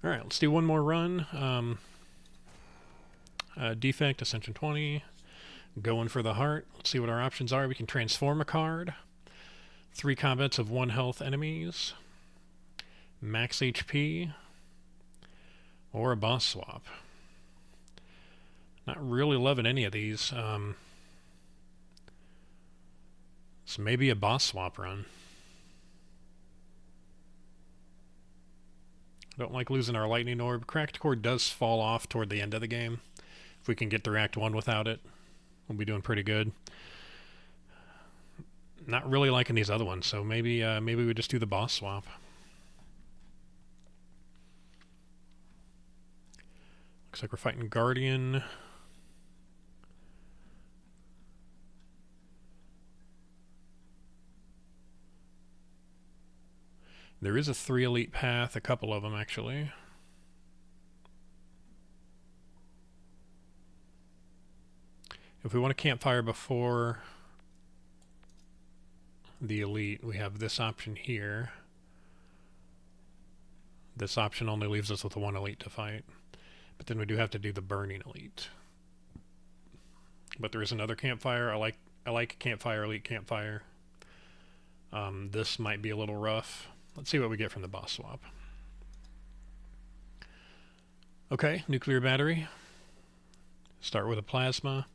All right, let's do one more run. Defect, Ascension 20. Going for the heart. Let's see what our options are. We can transform a card. 3 combats of 1 health enemies. Max HP. Or a boss swap. Not really loving any of these. So maybe a boss swap run. Don't like losing our lightning orb. Cracked core does fall off toward the end of the game. If we can get through Act 1 without it, we'll be doing pretty good. Not really liking these other ones, so maybe we just do the boss swap. Looks like we're fighting Guardian. There is a 3 elite path, a couple of them actually. If we want a campfire before the elite, we have this option here. This option only leaves us with 1 elite to fight. But then we do have to do the burning elite. But there is another campfire. I like campfire, elite campfire. This might be a little rough. Let's see what we get from the boss swap. Okay, nuclear battery. Start with a plasma.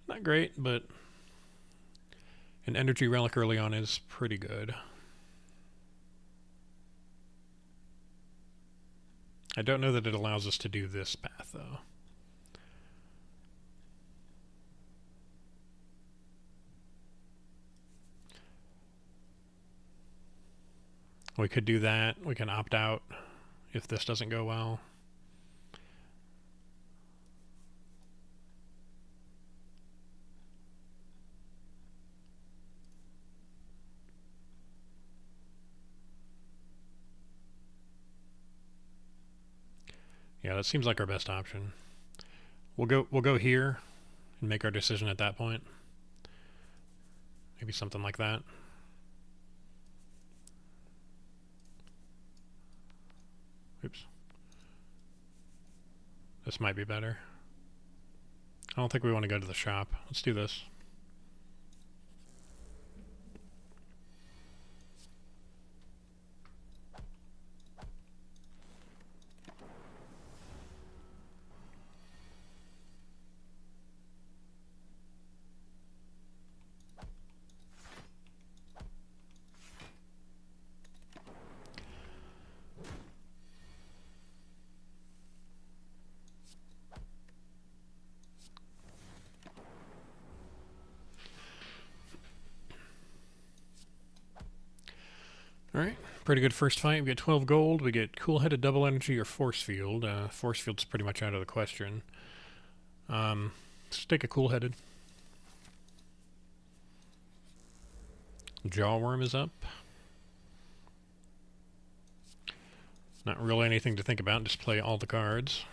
Not great, but an energy relic early on is pretty good. I don't know that it allows us to do this path, though. We could do that. We can opt out if this doesn't go well. Yeah, that seems like our best option. We'll go here and make our decision at that point. Maybe something like that. Oops. This might be better. I don't think we want to go to the shop. Let's do this. Alright, pretty good first fight. We get 12 gold, we get cool-headed double energy or force field. Force field's pretty much out of the question. Let's take a cool-headed. Jawworm is up. Not really anything to think about, just play all the cards.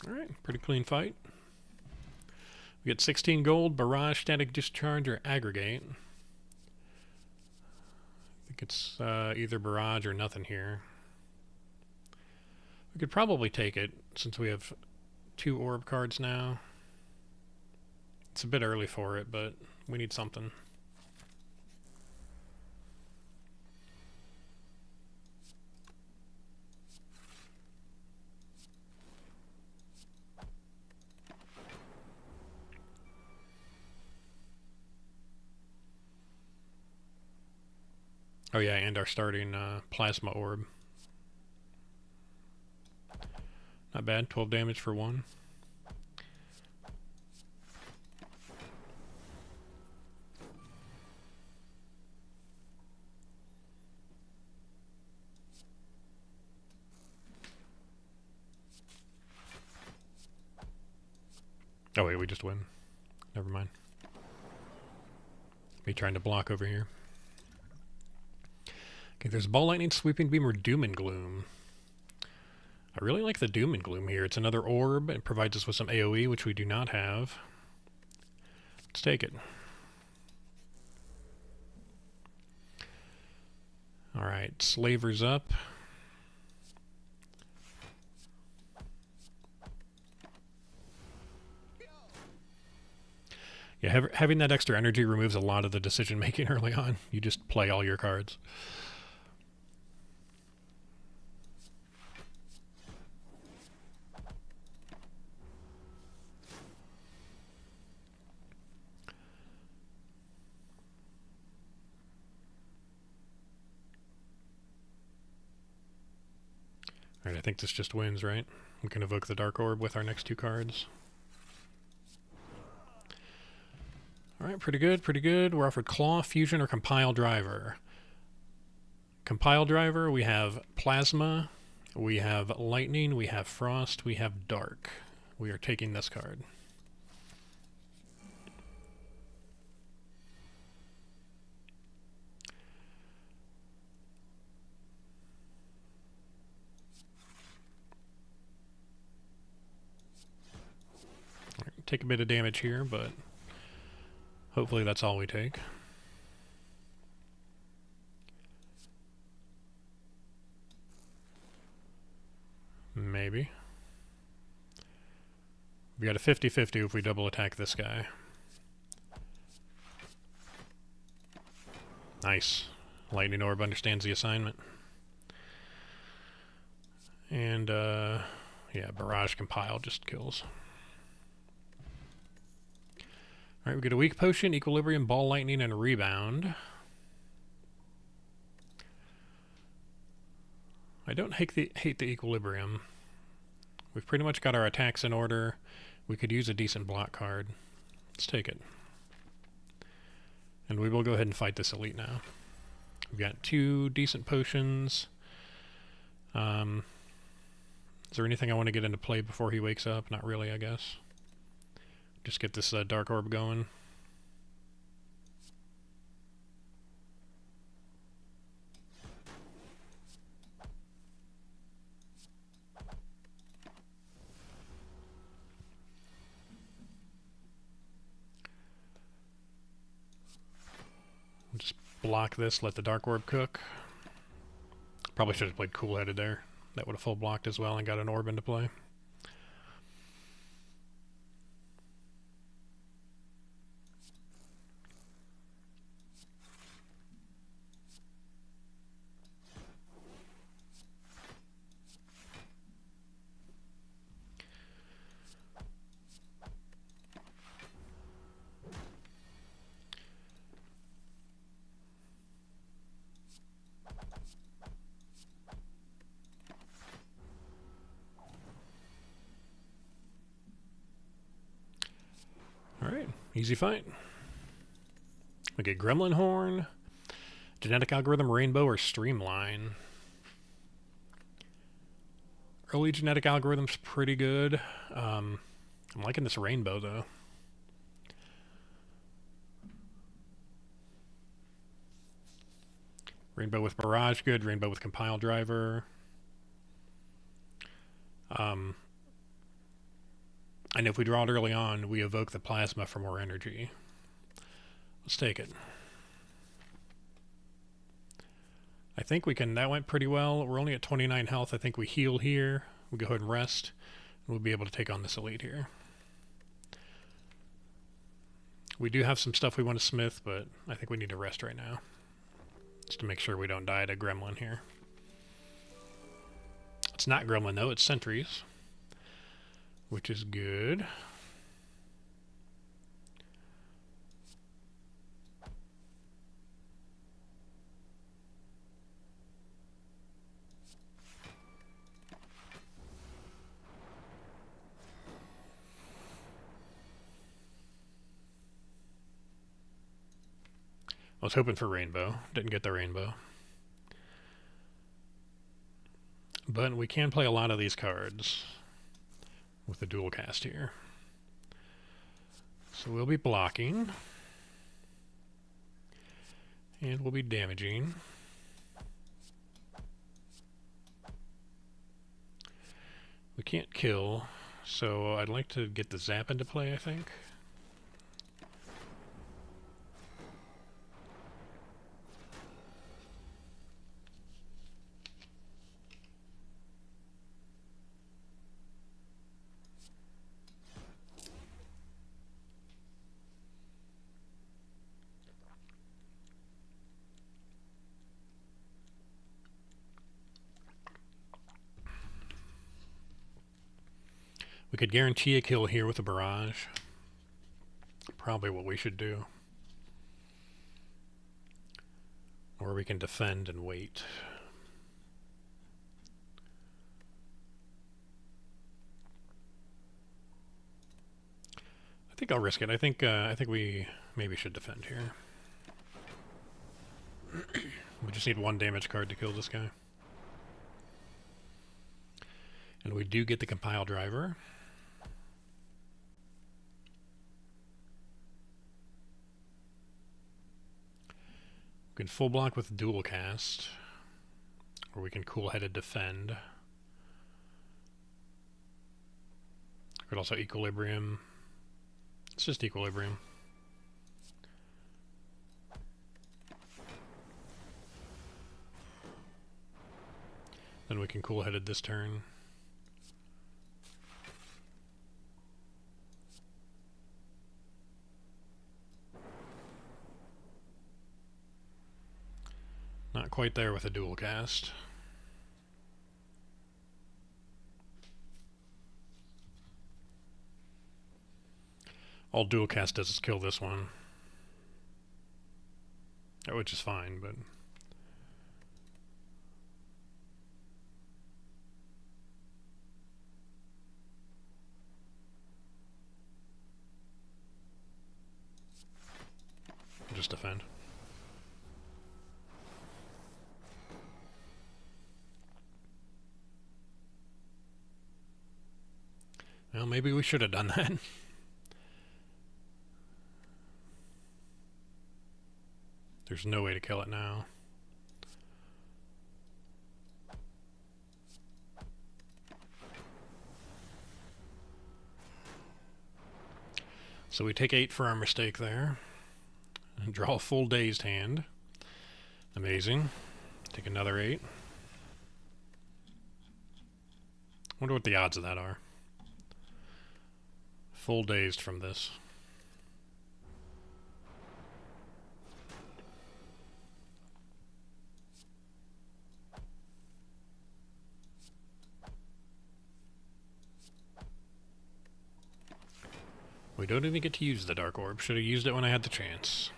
Alright, pretty clean fight. We get 16 gold, barrage, static discharge, or aggregate. I think it's either barrage or nothing here. We could probably take it since we have 2 orb cards now. It's a bit early for it, but we need something. Oh yeah, and our starting plasma orb. Not bad, 12 damage for 1. Oh wait, we just win. Never mind. Me trying to block over here. Okay, there's Ball Lightning, Sweeping Beam, or Doom and Gloom. I really like the Doom and Gloom here. It's another orb. It provides us with some AoE, which we do not have. Let's take it. Alright, Slaver's up. Yeah, having that extra energy removes a lot of the decision making early on. You just play all your cards. Alright, I think this just wins, right? We can evoke the Dark Orb with our next two cards. Alright, pretty good, pretty good. We're offered Claw, Fusion, or Compile Driver. Compile Driver, we have Plasma, we have Lightning, we have Frost, we have Dark. We are taking this card. Take a bit of damage here, but hopefully that's all we take. Maybe. We got a 50-50 if we double attack this guy. Nice. Lightning Orb understands the assignment. And, yeah, Barrage Compile just kills. Alright, we get a Weak Potion, Equilibrium, Ball Lightning, and Rebound. I don't hate the Equilibrium. We've pretty much got our attacks in order. We could use a decent block card. Let's take it. And we will go ahead and fight this elite now. We've got two decent potions. Is there anything I want to get into play before he wakes up? Not really, I guess. Just get this Dark Orb going. Just block this, let the Dark Orb cook. Probably should have played Cool-Headed there. That would have full blocked as well and got an orb into play. Alright, easy fight. We get Gremlin Horn, Genetic Algorithm, Rainbow, or Streamline. Early Genetic Algorithm's pretty good. I'm liking this Rainbow, though. Rainbow with Barrage, good. Rainbow with Compile Driver. I know if we draw it early on, we evoke the Plasma for more energy. Let's take it. I think we can... That went pretty well. We're only at 29 health. I think we heal here. We go ahead and rest. And we'll be able to take on this elite here. We do have some stuff we want to smith, but I think we need to rest right now. Just to make sure we don't die to Gremlin here. It's not Gremlin, though. It's Sentries. Which is good. I was hoping for Rainbow. Didn't get the Rainbow. But we can play a lot of these cards with the dual cast here. So we'll be blocking. And we'll be damaging. We can't kill, so I'd like to get the zap into play, I think. We could guarantee a kill here with a barrage. Probably what we should do. Or we can defend and wait. I think I'll risk it. I think we maybe should defend here. We just need one damage card to kill this guy. And we do get the compile driver. We can full block with dual cast, or we can cool-headed defend. We could also equilibrium. It's just equilibrium. Then we can cool-headed this turn. Not quite there with a dual cast. All dual cast does is kill this one. Which is fine, but... just defend. Well, maybe we should have done that. There's no way to kill it now. So we take 8 for our mistake there. And draw a full dazed hand. Amazing. Take another 8. Wonder what the odds of that are. Full dazed from this. We don't even get to use the Dark Orb. Should have used it when I had the chance.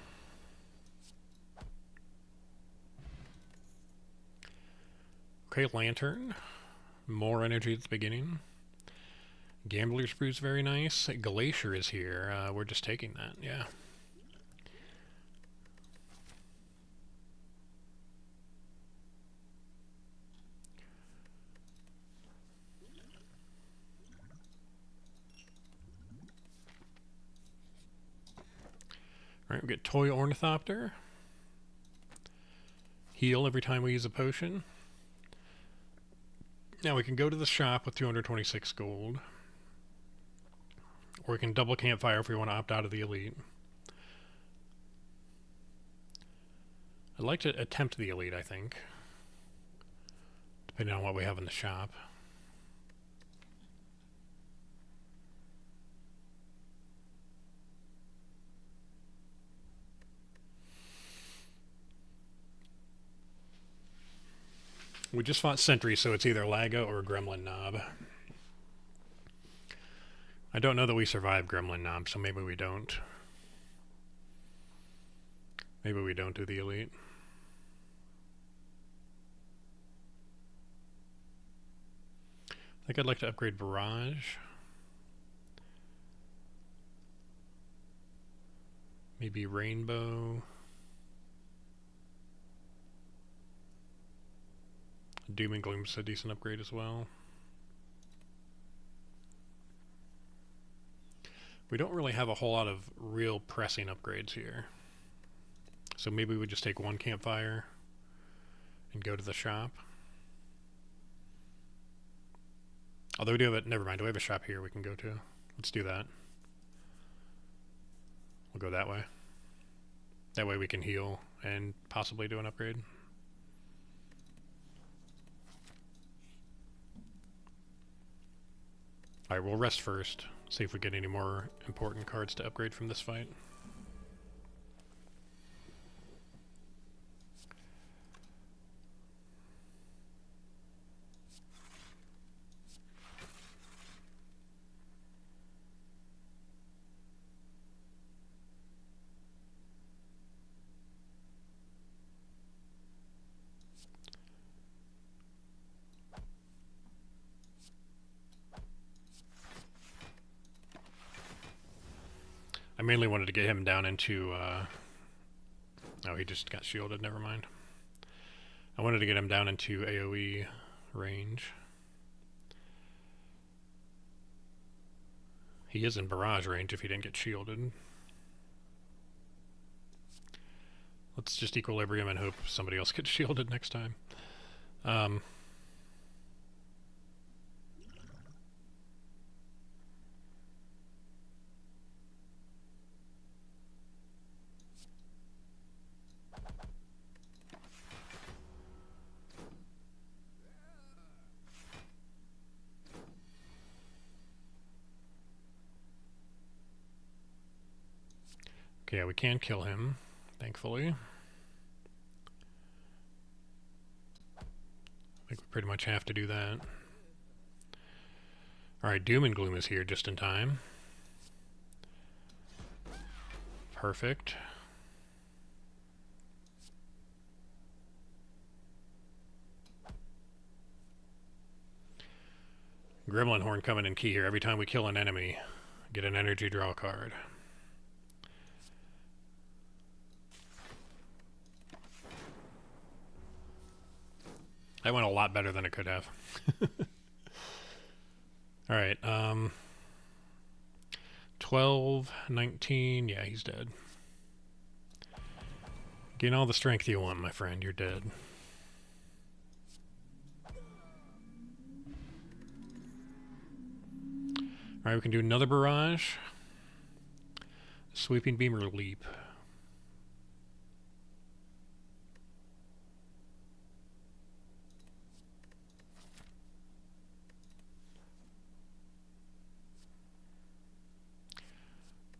Okay, Lantern. More energy at the beginning. Gambler's Brew's very nice. Glacier is here. We're just taking that, yeah. Alright, we get Toy Ornithopter. Heal every time we use a potion. Now we can go to the shop with 226 gold. Or we can double campfire if we want to opt out of the elite. I'd like to attempt the elite, I think. Depending on what we have in the shop. We just fought Sentry, so it's either Laga or Gremlin Knob. I don't know that we survive Gremlin Knob, so maybe we don't. Maybe we don't do the elite. I think I'd like to upgrade Barrage. Maybe Rainbow. Doom and Gloom's a decent upgrade as well. We don't really have a whole lot of real pressing upgrades here. So maybe we just take one campfire and go to the shop. Although we do have never mind, do we have a shop here we can go to? Let's do that. We'll go that way. That way we can heal and possibly do an upgrade. Alright, we'll rest first. See if we get any more important cards to upgrade from this fight. I mainly wanted to get him down into, oh, he just got shielded, never mind. I wanted to get him down into AoE range. He is in barrage range if he didn't get shielded. Let's just equilibrium and hope somebody else gets shielded next time. Okay, yeah, we can kill him, thankfully. I think we pretty much have to do that. Alright, Doom and Gloom is here just in time. Perfect. Gremlin Horn coming in key here. Every time we kill an enemy, get an energy draw card. That went a lot better than it could have. Alright, 12, 19, yeah, he's dead. Gain all the strength you want, my friend, you're dead. Alright, we can do another barrage. Sweeping beam or leap.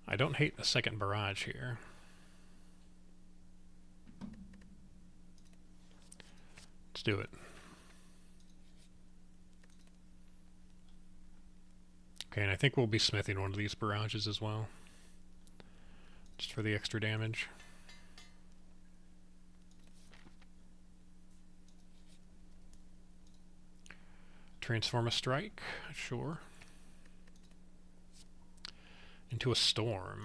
I don't hate a second barrage here. Let's do it. Okay, and I think we'll be smithing one of these barrages as well. Just for the extra damage. Transform a strike, sure. Into a storm.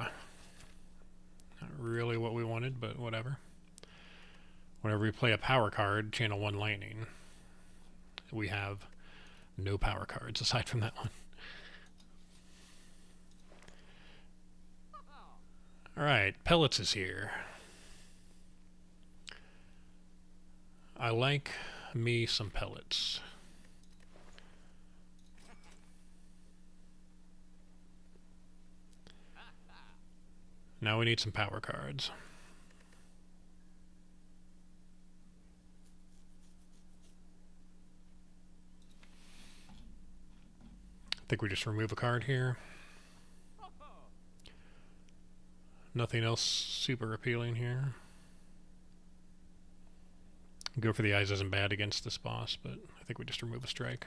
Not really what we wanted, but whatever. Whenever we play a power card, channel 1 lightning, we have no power cards aside from that one. Alright, Pellets is here. I like me some pellets. Now we need some power cards. I think we just remove a card here. Nothing else super appealing here. Go for the eyes isn't bad against this boss, but I think we just remove a strike.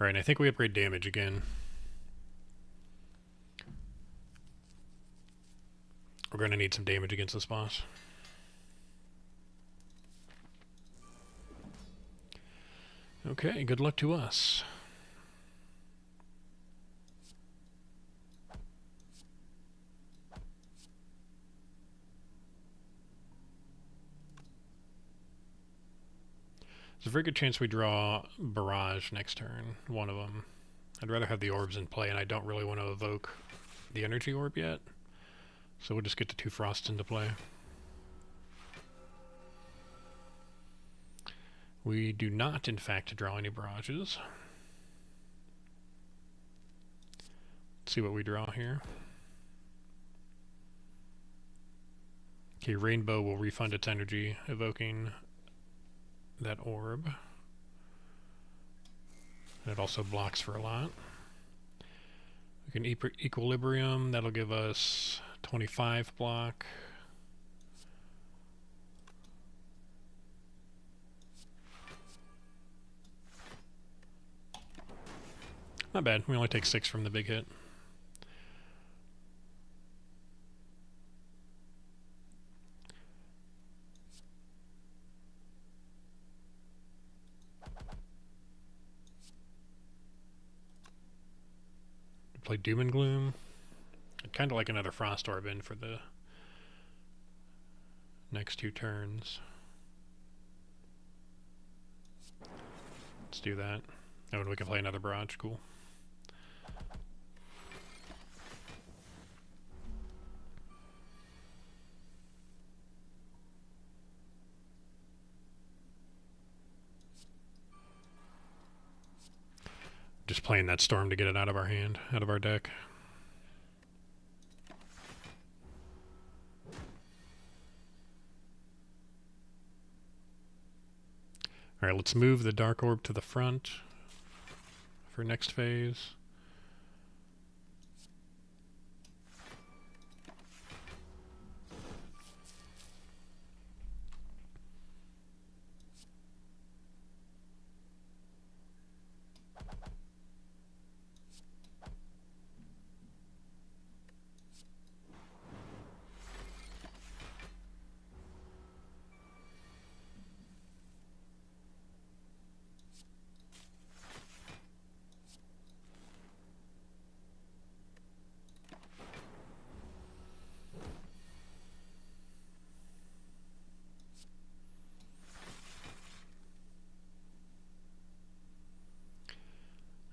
Alright, I think we upgrade damage again. We're going to need some damage against this boss. Okay, good luck to us. There's a very good chance we draw Barrage next turn, one of them. I'd rather have the orbs in play, and I don't really want to evoke the energy orb yet. So we'll just get the 2 Frosts into play. We do not, in fact, draw any Barrages. Let's see what we draw here. Okay, Rainbow will refund its energy, evoking that orb. And it also blocks for a lot. We can Equilibrium, that'll give us 25 block. Not bad, we only take 6 from the big hit. Play Doom and Gloom. I'd kind of like another Frost Orb in for the next 2 turns. Let's do that. Oh, and we can play another Barrage. Cool. Just playing that Storm to get it out of our hand, out of our deck. Alright, let's move the Dark Orb to the front for next phase.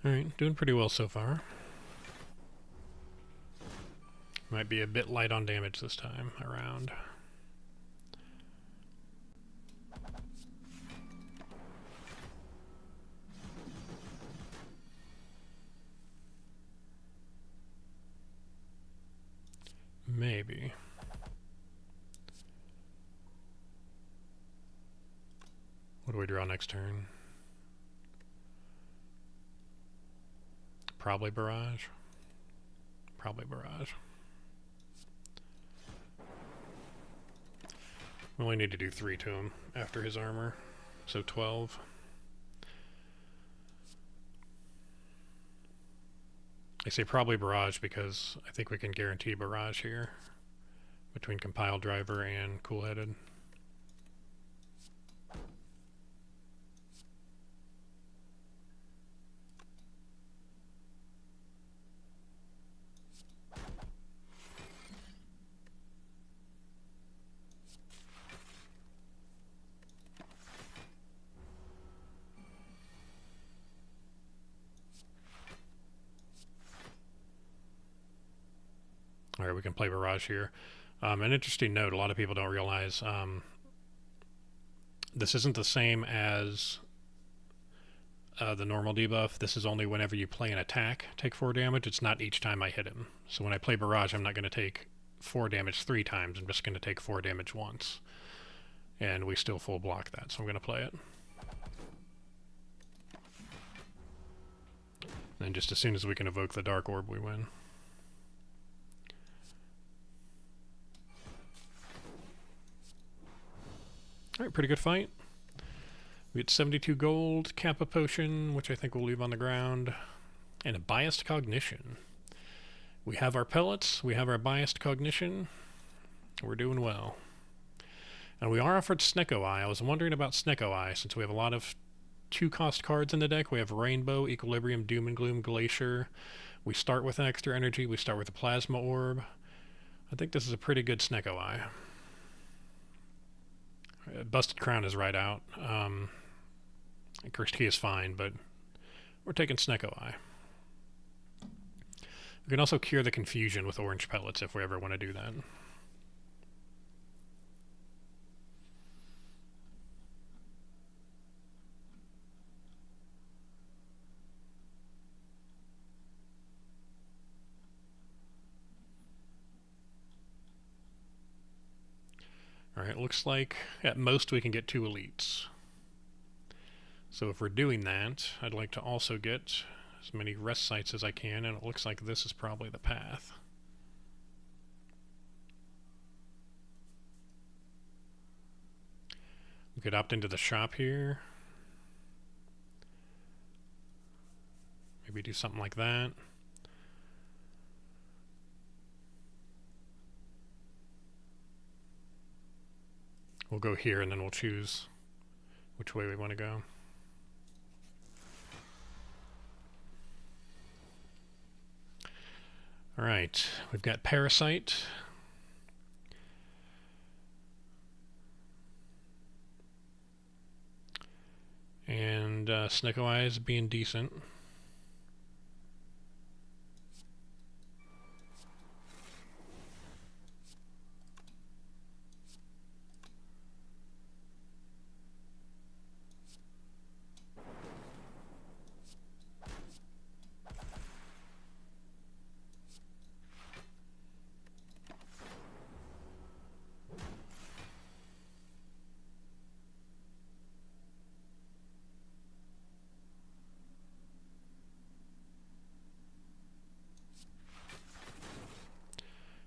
Alright, doing pretty well so far. Might be a bit light on damage this time around. Maybe. What do we draw next turn? Probably Barrage. Probably Barrage. We only need to do 3 to him after his armor, so 12. I say probably Barrage because I think we can guarantee Barrage here between Compile Driver and Cool-Headed. Alright, we can play Barrage here. An interesting note, a lot of people don't realize this isn't the same as the normal debuff. This is only whenever you play an attack, take 4 damage. It's not each time I hit him. So when I play Barrage, I'm not going to take 4 damage 3 times. I'm just going to take 4 damage once. And we still full block that, so I'm going to play it. And just as soon as we can evoke the Dark Orb, we win. Alright, pretty good fight. We get 72 gold, Kappa Potion, which I think we'll leave on the ground, and a Biased Cognition. We have our pellets, we have our Biased Cognition. We're doing well. And we are offered Snecko Eye. I was wondering about Snecko Eye, since we have a lot of 2-cost cards in the deck. We have Rainbow, Equilibrium, Doom and Gloom, Glacier. We start with an extra energy, we start with a Plasma Orb. I think this is a pretty good Snecko Eye. Busted Crown is right out. First key is fine, but we're taking Snecko Eye. We can also cure the confusion with orange pellets if we ever want to do that. Alright, looks like at most we can get 2 elites. So if we're doing that, I'd like to also get as many rest sites as I can, and it looks like this is probably the path. We could opt into the shop here. Maybe do something like that. We'll go here and then we'll choose which way we want to go. Alright, we've got Parasite. And Snecko Eyes being decent.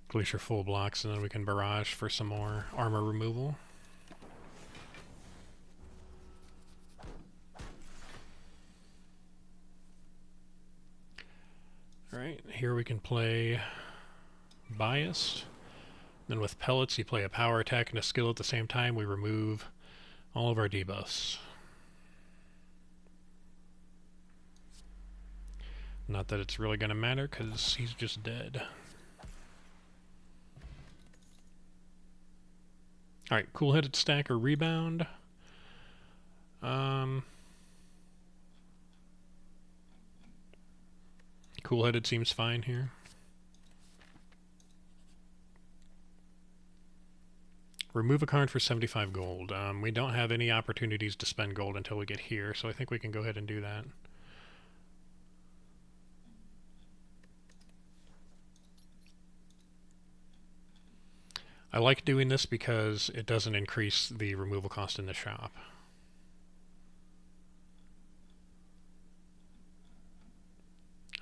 Glacier full blocks, and then we can barrage for some more armor removal. Alright, here we can play Biased. Then with Pellets, you play a power attack and a skill at the same time. We remove all of our debuffs. Not that it's really going to matter, because he's just dead. Alright, Cool-Headed Stack or Rebound. Cool-Headed seems fine here. Remove a card for 75 gold. We don't have any opportunities to spend gold until we get here, so I think we can go ahead and do that. I like doing this because it doesn't increase the removal cost in the shop.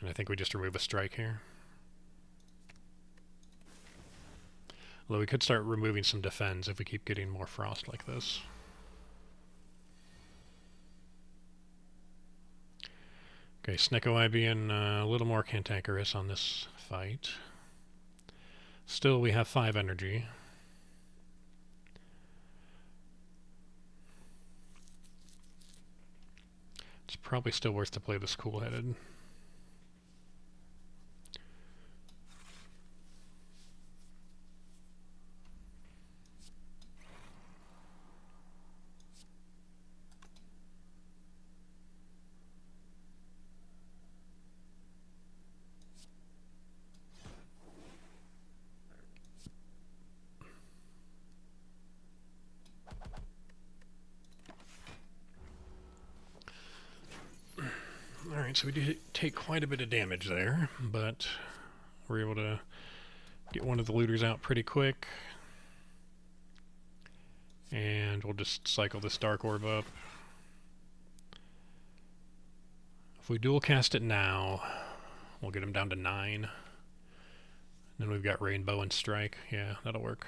And I think we just remove a strike here. Although we could start removing some defense if we keep getting more frost like this. Okay, Snecko Eye being a little more cantankerous on this fight. Still, we have 5 energy. It's probably still worth to play this Cool-Headed. Alright, so we do take quite a bit of damage there, but we're able to get one of the looters out pretty quick. And we'll just cycle this Dark Orb up. If we dual cast it now, we'll get him down to 9. Then we've got Rainbow and Strike. Yeah, that'll work.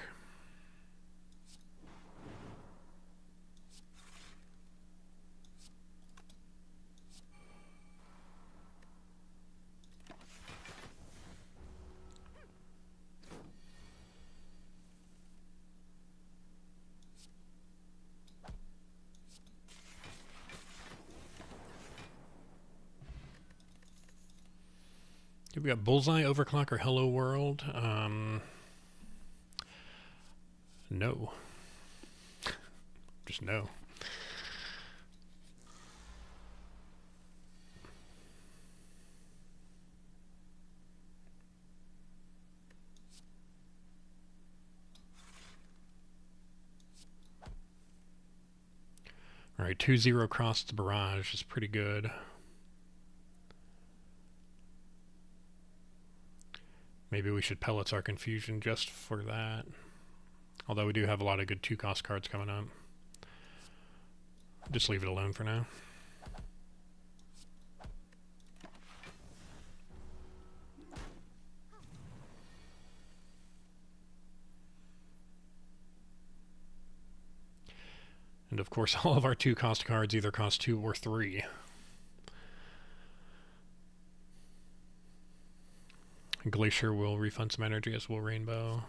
We got Bullseye, Overclock, or Hello World. No. Just no. Alright, 2-0 across the barrage is pretty good. Maybe we should pellets our confusion just for that. Although we do have a lot of good 2-cost cards coming up. Just leave it alone for now. And of course, all of our 2-cost cards either cost 2 or 3. Glacier will refund some energy, as will Rainbow.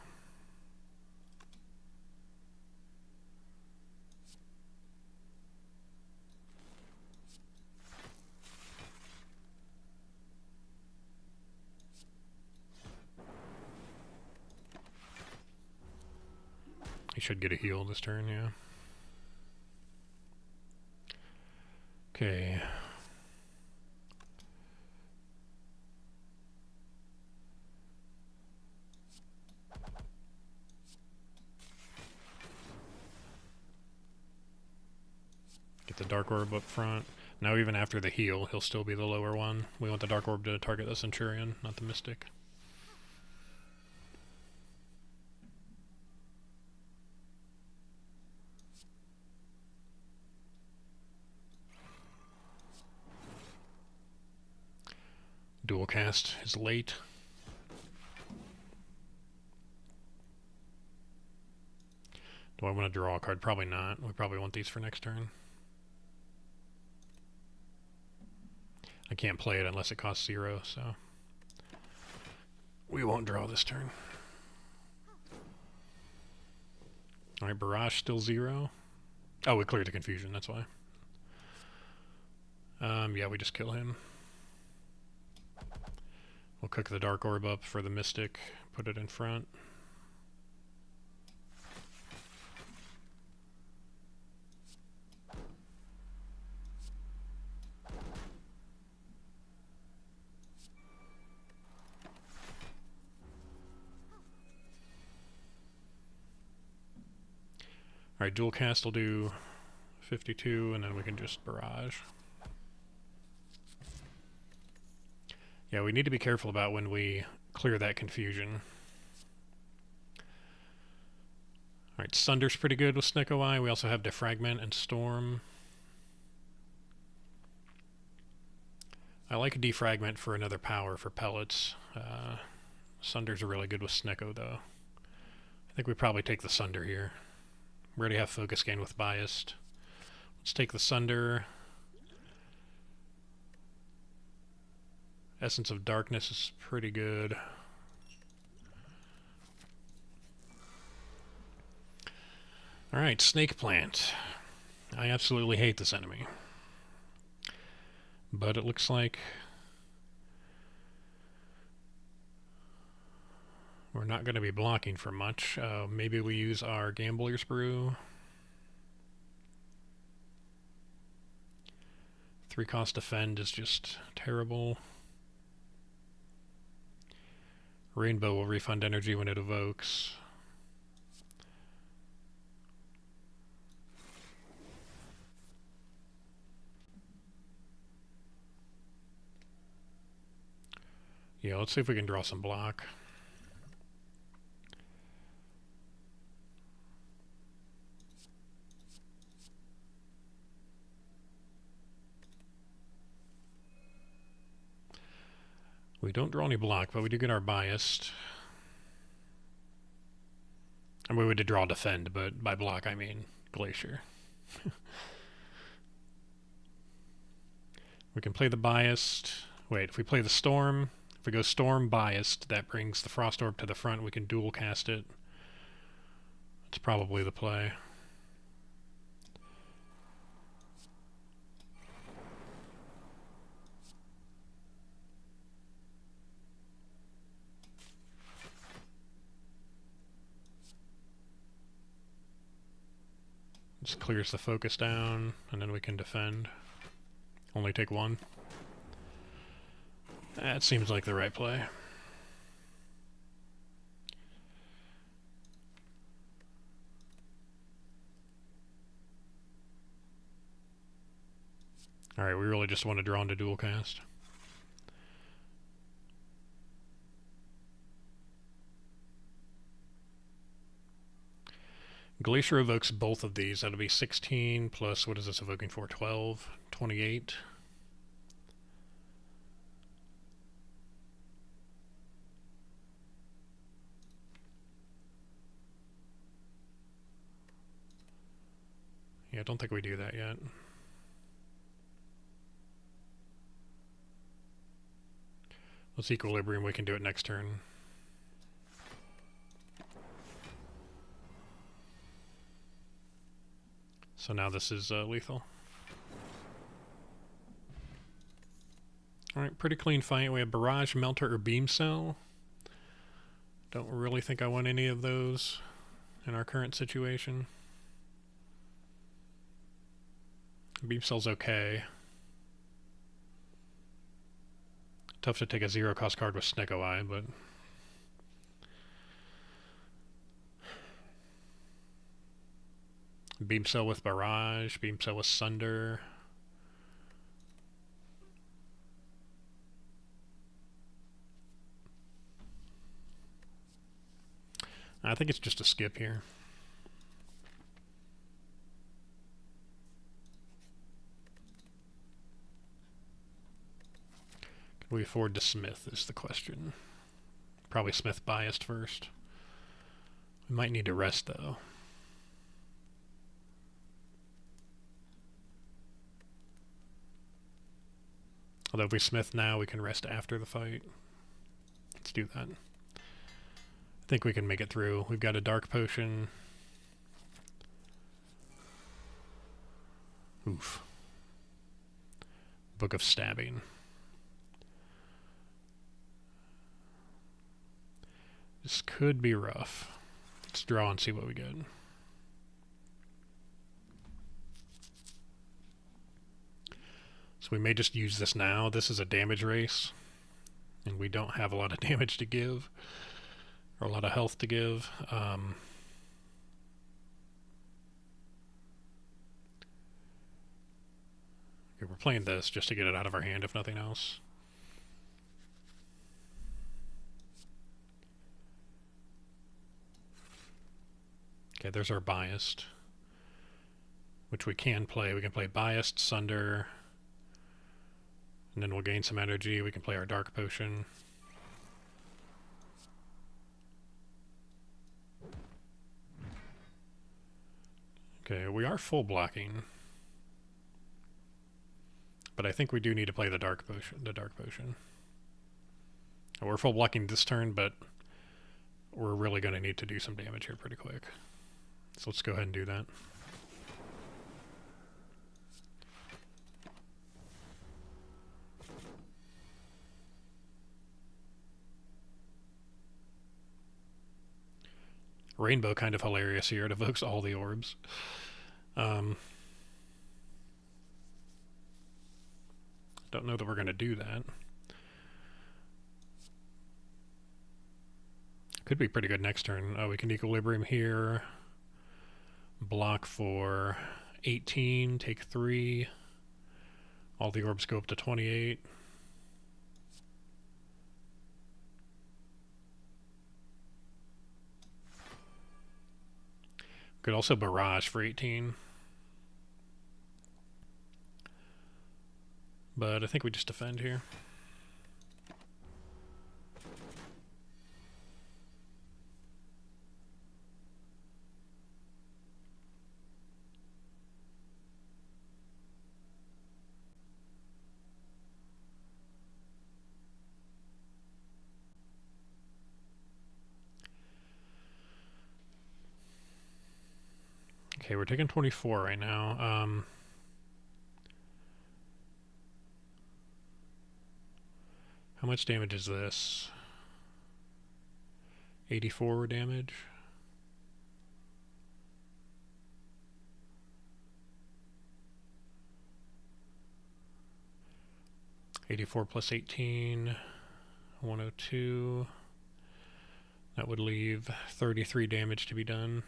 He should get a heal this turn, yeah. Okay. Get the Dark Orb up front. Now even after the heal, he'll still be the lower one. We want the Dark Orb to target the Centurion, not the Mystic. Dual cast is late. Do I want to draw a card? Probably not. We probably want these for next turn. I can't play it unless it costs 0, so we won't draw this turn. Alright, Barrage still 0. Oh, we cleared the confusion, that's why. Yeah, we just kill him. We'll cook the Dark Orb up for the Mystic, put it in front. Alright, dual cast will do 52, and then we can just barrage. Yeah, we need to be careful about when we clear that confusion. Alright, Sunder's pretty good with Sneeko Eye. We also have Defragment and Storm. I like a Defragment for another power for pellets. Sunder's really good with Sneeko, though. I think we probably take the Sunder here. We already have Focus Gain with Biased. Let's take the Sunder. Essence of Darkness is pretty good. Alright, Snake Plant. I absolutely hate this enemy. But it looks like we're not going to be blocking for much. Maybe we use our Gambler's Brew. 3-cost defend is just terrible. Rainbow will refund energy when it evokes. Yeah, let's see if we can draw some block. We don't draw any block, but we do get our Biased. And we would draw defend, but by block I mean Glacier. We can play the Biased. Wait, if we play the Storm, if we go Storm Biased, that brings the Frost Orb to the front. We can dual cast it. That's probably the play. Just clears the focus down, and then we can defend. Only take 1. That seems like the right play. Alright, we really just want to draw into dual cast. Glacier evokes both of these. That'll be 16 plus, what is this evoking for? 12, 28. Yeah, I don't think we do that yet. Let's equilibrium, we can do it next turn. So now this is lethal. Alright, pretty clean fight. We have Barrage, Melter, or Beam Cell. Don't really think I want any of those in our current situation. Beam Cell's okay. Tough to take a zero cost card with Snecko Eye, but Beam Cell with Barrage, Beam Cell with Sunder. I think it's just a skip here. Can we afford to Smith is the question. Probably Smith biased first. We might need to rest though. Although if we Smith now, we can rest after the fight. Let's do that. I think we can make it through. We've got a Dark Potion. Oof. Book of Stabbing. This could be rough. Let's draw and see what we get. So we may just use this now. This is a damage race, and we don't have a lot of damage to give, or a lot of health to give. Okay, we're playing this just to get it out of our hand, if nothing else. Okay, there's our Biased, which we can play. We can play Biased, Sunder, and then we'll gain some energy. We can play our Dark Potion. Okay, we are full blocking, but I think we do need to play the Dark Potion. We're full blocking this turn, but we're really going to need to do some damage here pretty quick. So let's go ahead and do that. Rainbow kind of hilarious here. It evokes all the orbs. Don't know that we're going to do that. Could be pretty good next turn. We can equilibrium here. Block for 18, take 3. All the orbs go up to 28. Could also Barrage for 18. But I think we just defend here. Okay, we're taking 24 right now. How much damage is this? 84 damage. +84 plus 18, 102. That would leave 33 damage to be done.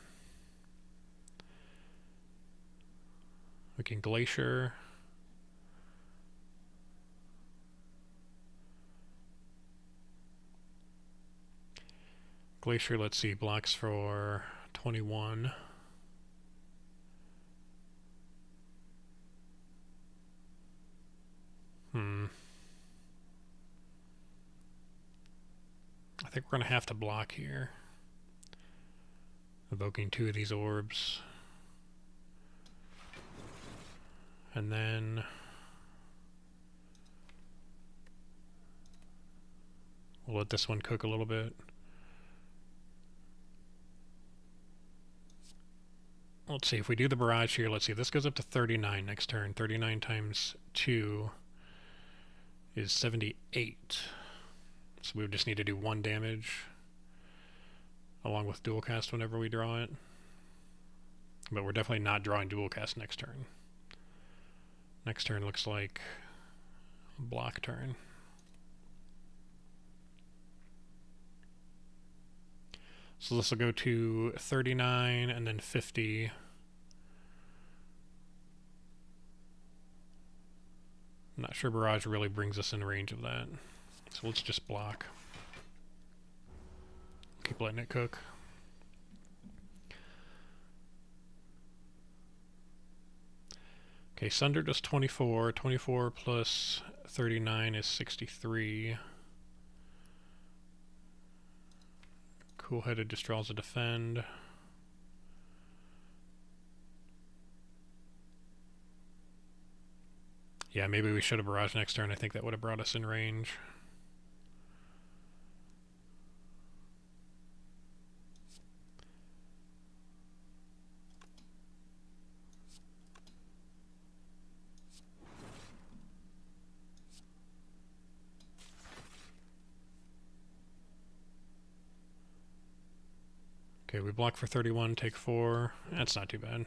We can Glacier. Glacier, let's see, blocks for 21. I think we're going to have to block here. Evoking 2 of these orbs. And then we'll let this one cook a little bit. Let's see, if we do the barrage here, let's see, this goes up to 39 next turn. 39 times 2 is 78. So we would just need to do 1 damage along with dual cast whenever we draw it. But we're definitely not drawing dual cast next turn. Next turn looks like a block turn. So this will go to 39 and then 50. I'm not sure barrage really brings us in range of that. So let's just block. Keep letting it cook. Okay, Sunder does 24. 24 plus 39 is 63. Cool-headed just draws a defend. Yeah, maybe we should have barraged next turn. I think that would have brought us in range. Okay, we block for 31, take 4. That's not too bad.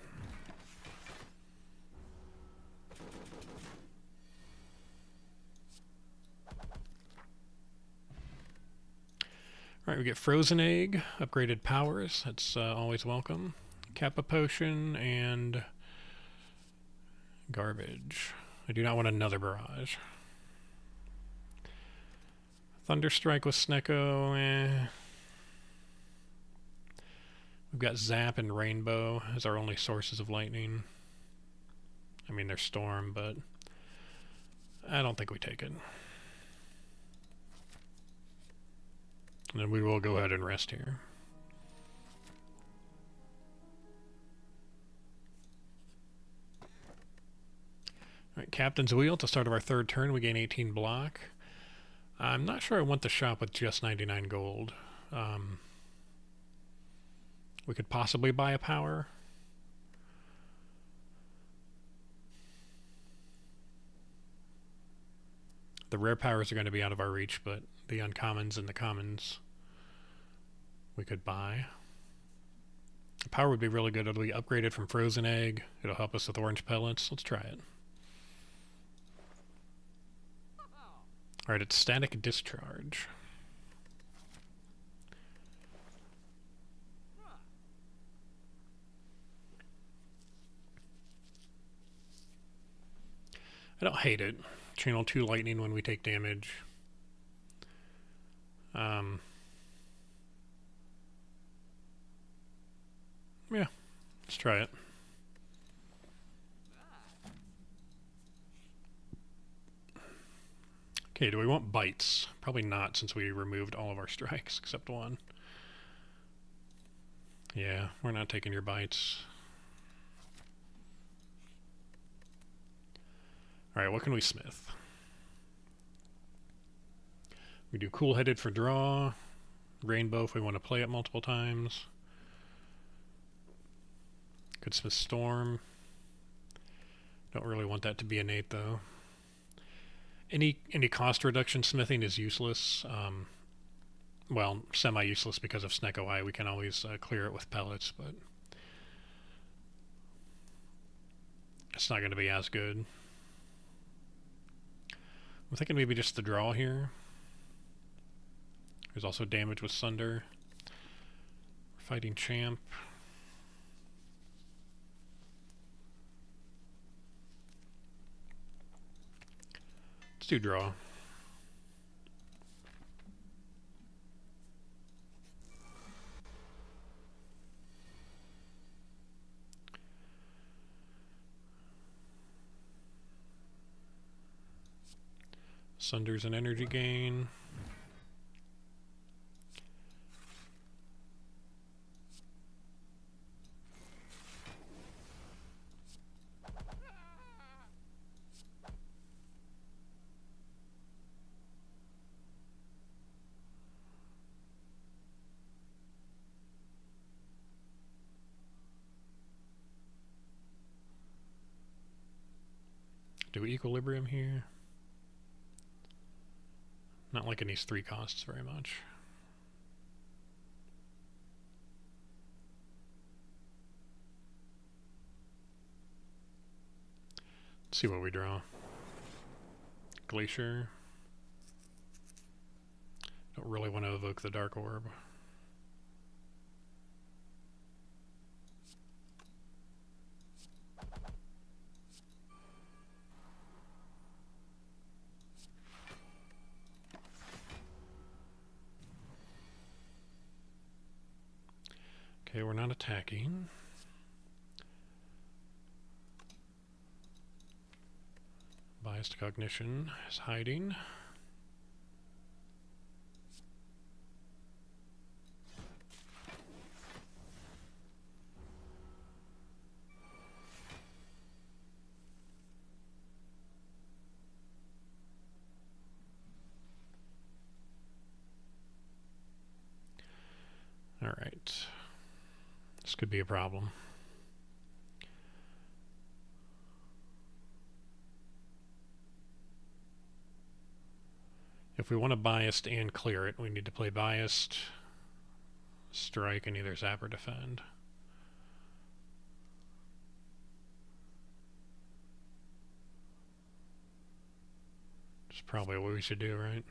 Alright, we get Frozen Egg, upgraded powers. That's always welcome. Kappa Potion, and Garbage. I do not want another barrage. Thunderstrike with Snecko, We've got Zap and Rainbow as our only sources of lightning. I mean, there's Storm, but I don't think we take it. And then we will go ahead and rest here. Alright, Captain's Wheel. At the start of our 3rd turn, we gain 18 block. I'm not sure I want the shop with just 99 gold. We could possibly buy a power. The rare powers are going to be out of our reach, but the uncommons and the commons we could buy. The power would be really good. It'll be upgraded from Frozen Egg. It'll help us with Orange Pellets. Let's try it. Alright, it's Static Discharge. I don't hate it. Channel 2 lightning when we take damage. Yeah, let's try it. Okay, do we want bites? Probably not, since we removed all of our strikes except 1. Yeah, we're not taking your bites. Alright, what can we smith? We do Cool-Headed for draw. Rainbow if we want to play it multiple times. Could smith Storm. Don't really want that to be innate, though. Any cost reduction smithing is useless. Well, semi-useless because of Snecko Eye. We can always clear it with pellets, but it's not going to be as good. I'm thinking maybe just the draw here. There's also damage with Sunder. We're fighting Champ. Let's do draw. Sunder's an energy gain. Do equilibrium here. Not liking these 3 costs very much. Let's see what we draw. Glacier. Don't really want to evoke the Dark Orb. Okay, we're not attacking. Biased cognition is hiding. All right. This could be a problem. If we want to biased and clear it, we need to play biased, strike, and either zap or defend. Which is probably what we should do, right?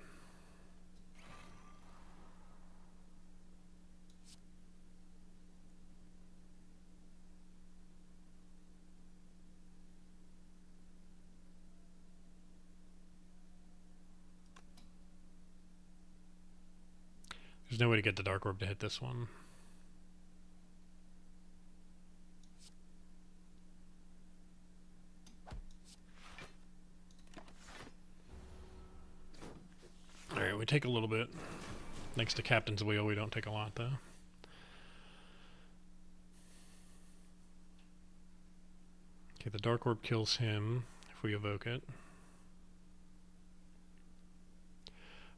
There's no way to get the Dark Orb to hit this one. Alright, we take a little bit. Next to Captain's Wheel, we don't take a lot, though. Okay, the Dark Orb kills him if we evoke it.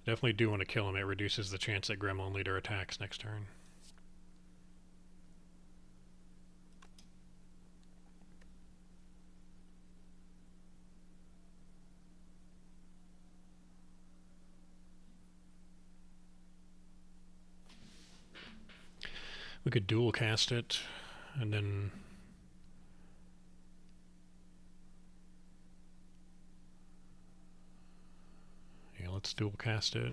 Definitely do want to kill him. It reduces the chance that Gremlin Leader attacks next turn. We could dual cast it, and then... yeah, let's dual cast it.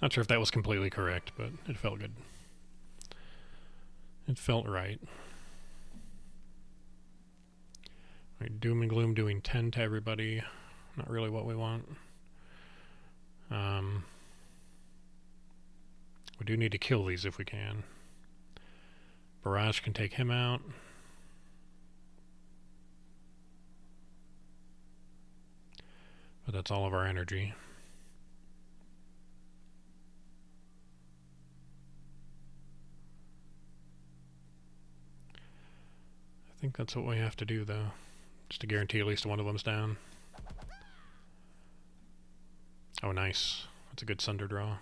Not sure if that was completely correct, but it felt good. It felt right. Right, Doom and Gloom doing 10 to everybody. Not really what we want. We do need to kill these if we can. Barrage can take him out. But that's all of our energy. I think that's what we have to do, though. Just to guarantee at least one of them's down. Oh, nice. That's a good Sunder draw.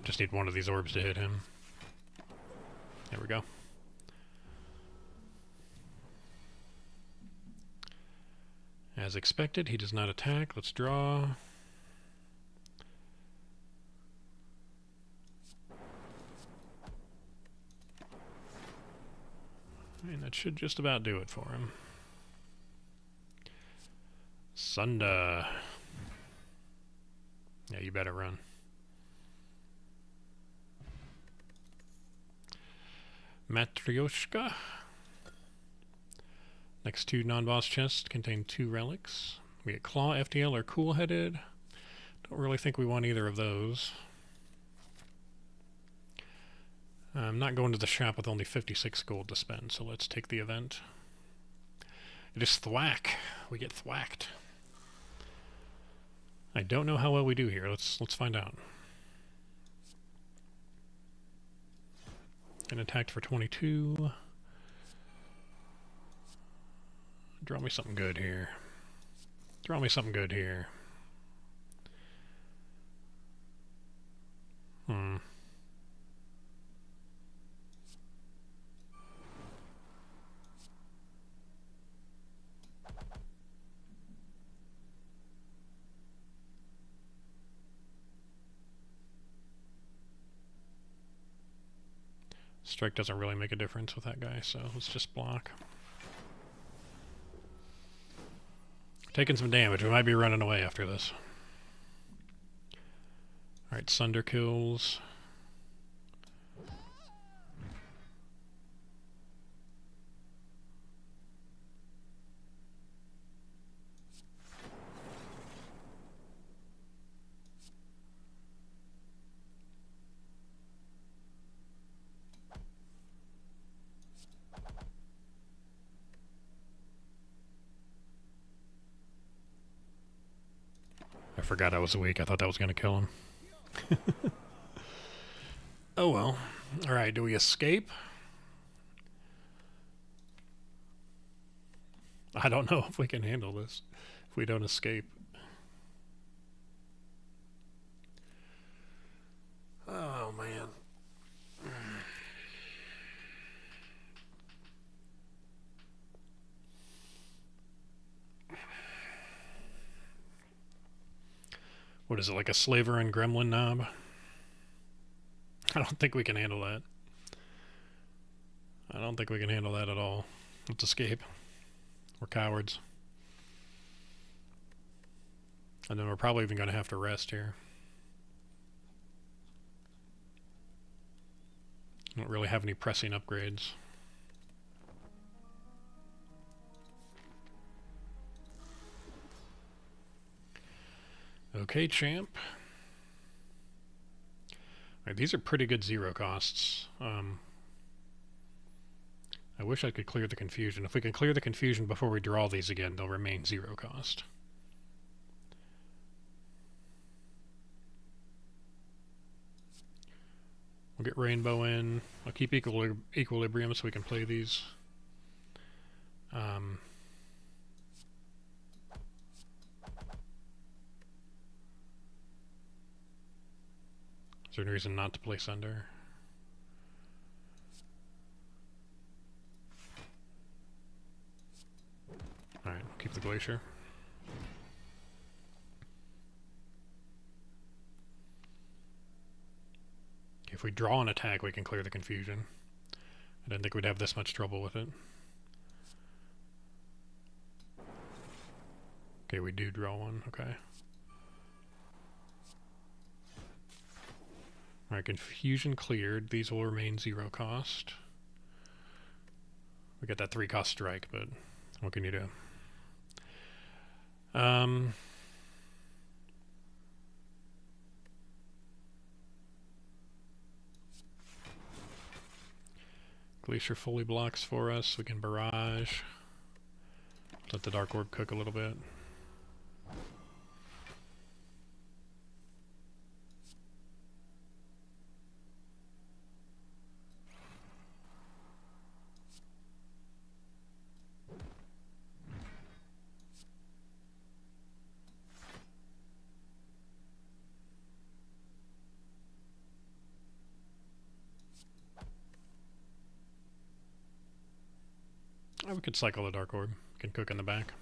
Just need one of these orbs to hit him. There we go. As expected, he does not attack. Let's draw. And that should just about do it for him. Sunda. Yeah, you better run. Matryoshka. Next two non-boss chests contain 2 relics. We get Claw, FTL, or Cool-Headed. Don't really think we want either of those. I'm not going to the shop with only 56 gold to spend, so let's take the event. It is thwack. We get thwacked. I don't know how well we do here. Let's find out. And attacked for 22. Draw me something good here. Draw me something good here. Strike doesn't really make a difference with that guy, so let's just block. Taking some damage. We might be running away after this. Alright, Sunder kills. I forgot I was weak. I thought that was going to kill him. Oh well. Alright, do we escape? I don't know if we can handle this if we don't escape. Oh man. What is it, like a slaver and gremlin knob? I don't think we can handle that. I don't think we can handle that at all. Let's escape. We're cowards. And then we're probably even going to have to rest here. Don't really have any pressing upgrades. Okay, champ. Alright, these are pretty good zero costs. I wish I could clear the confusion. If we can clear the confusion before we draw these again, they'll remain zero cost. We'll get Rainbow in. I'll keep Equilibrium so we can play these. Is there any reason not to play Sunder? Alright, keep the Glacier. If we draw an attack, we can clear the confusion. I didn't think we'd have this much trouble with it. Okay, we do draw one, okay. Alright, confusion cleared. These will remain zero cost. We got that 3 cost strike, but what can you do? Glacier fully blocks for us. We can barrage. Let the Dark Orb cook a little bit. We could cycle the Dark Orb. Can cook in the back.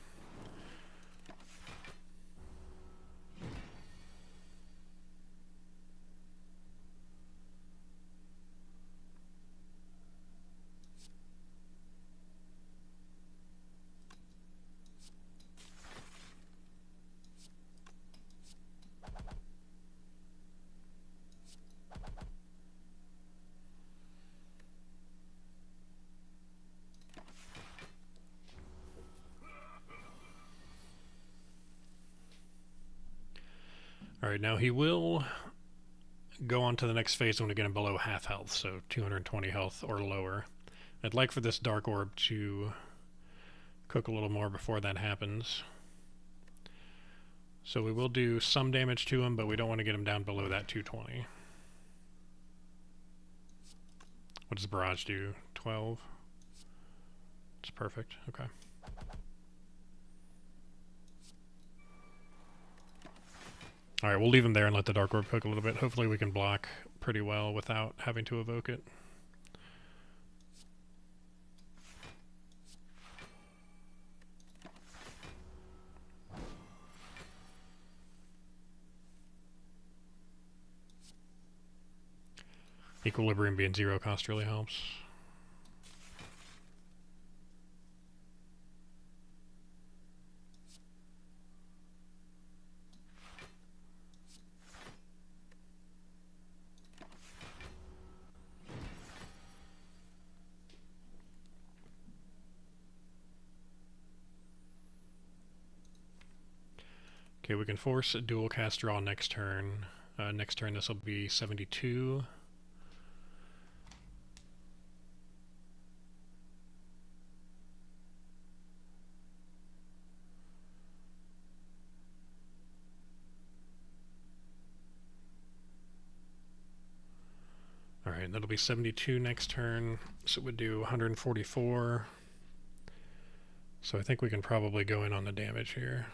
Alright, now he will go on to the next phase when we get him below half health, so 220 health or lower. I'd like for this Dark Orb to cook a little more before that happens. So we will do some damage to him, but we don't want to get him down below that 220. What does Barrage do? 12? It's perfect. Okay. Alright, we'll leave him there and let the Dark Orb cook a little bit. Hopefully we can block pretty well without having to evoke it. Equilibrium being 0 cost really helps. Okay, we can force a dual cast draw next turn. Next turn this will be 72. Alright, that'll be 72 next turn, so it would do 144. So I think we can probably go in on the damage here.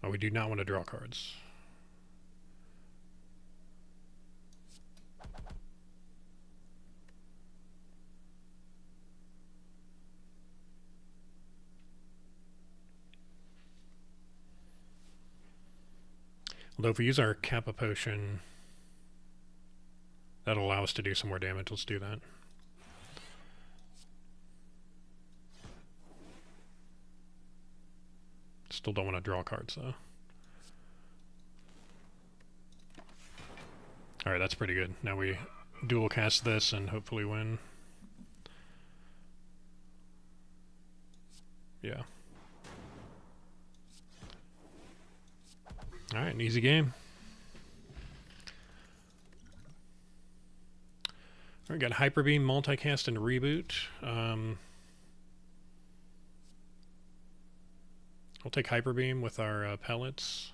Oh, we do not want to draw cards. Although if we use our Kappa Potion, that'll allow us to do some more damage. Let's do that. Still don't want to draw cards, though. Alright, that's pretty good. Now we dual cast this and hopefully win. Yeah. Alright, an easy game. Alright, got Hyper Beam, Multicast, and Reboot. We'll take Hyper Beam with our pellets.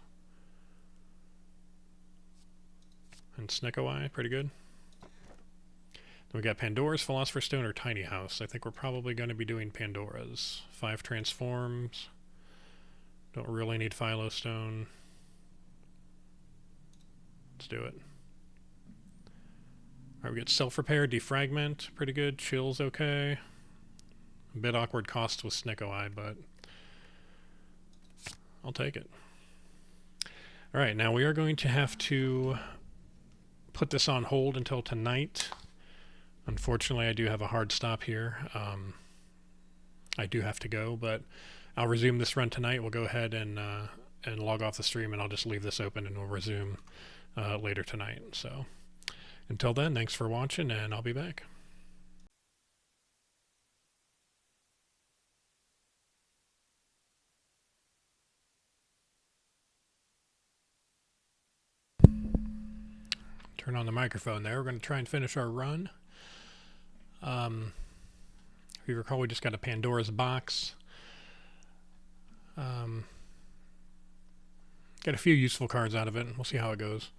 And Snecko Eye, pretty good. Then we got Pandora's, Philosopher's Stone, or Tiny House. I think we're probably going to be doing Pandora's. 5 transforms. Don't really need Philo Stone. Let's do it. Alright, we get Self-Repair, Defragment, pretty good. Chill's okay. A bit awkward cost with Snecko Eye, but I'll take it. Alright, now we are going to have to put this on hold until tonight. Unfortunately, I do have a hard stop here. I do have to go, but I'll resume this run tonight. We'll go ahead and log off the stream, and I'll just leave this open, and we'll resume later tonight. So until then, thanks for watching, and I'll be back. Turn on the microphone there. We're going to try and finish our run. If you recall, we just got a Pandora's box. Got a few useful cards out of it. We'll see how it goes.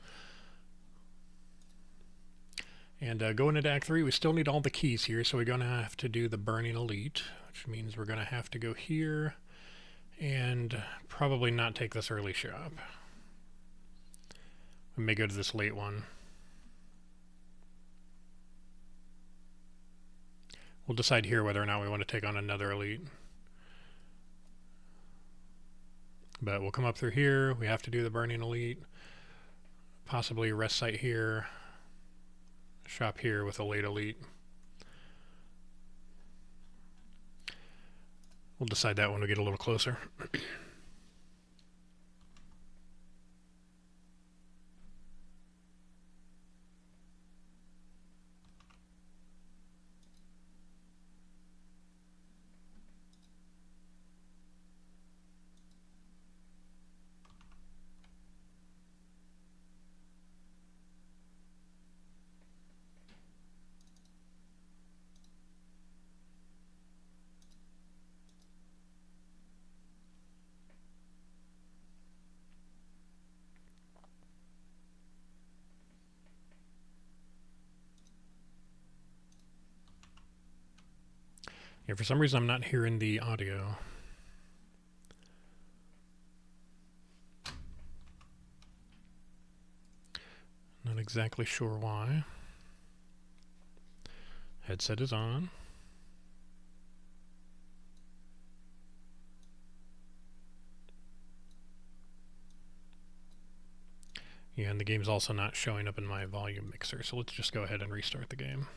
And going into Act 3, we still need all the keys here, so we're going to have to do the Burning Elite, which means we're going to have to go here and probably not take this early shop. We may go to this late one. We'll decide here whether or not we want to take on another elite. But we'll come up through here. We have to do the Burning Elite. Possibly a rest site here. Shop here with a late elite. We'll decide that when we get a little closer. Yeah, for some reason I'm not hearing the audio. Not exactly sure why. Headset is on. Yeah, and the game's also not showing up in my volume mixer, so let's just go ahead and restart the game.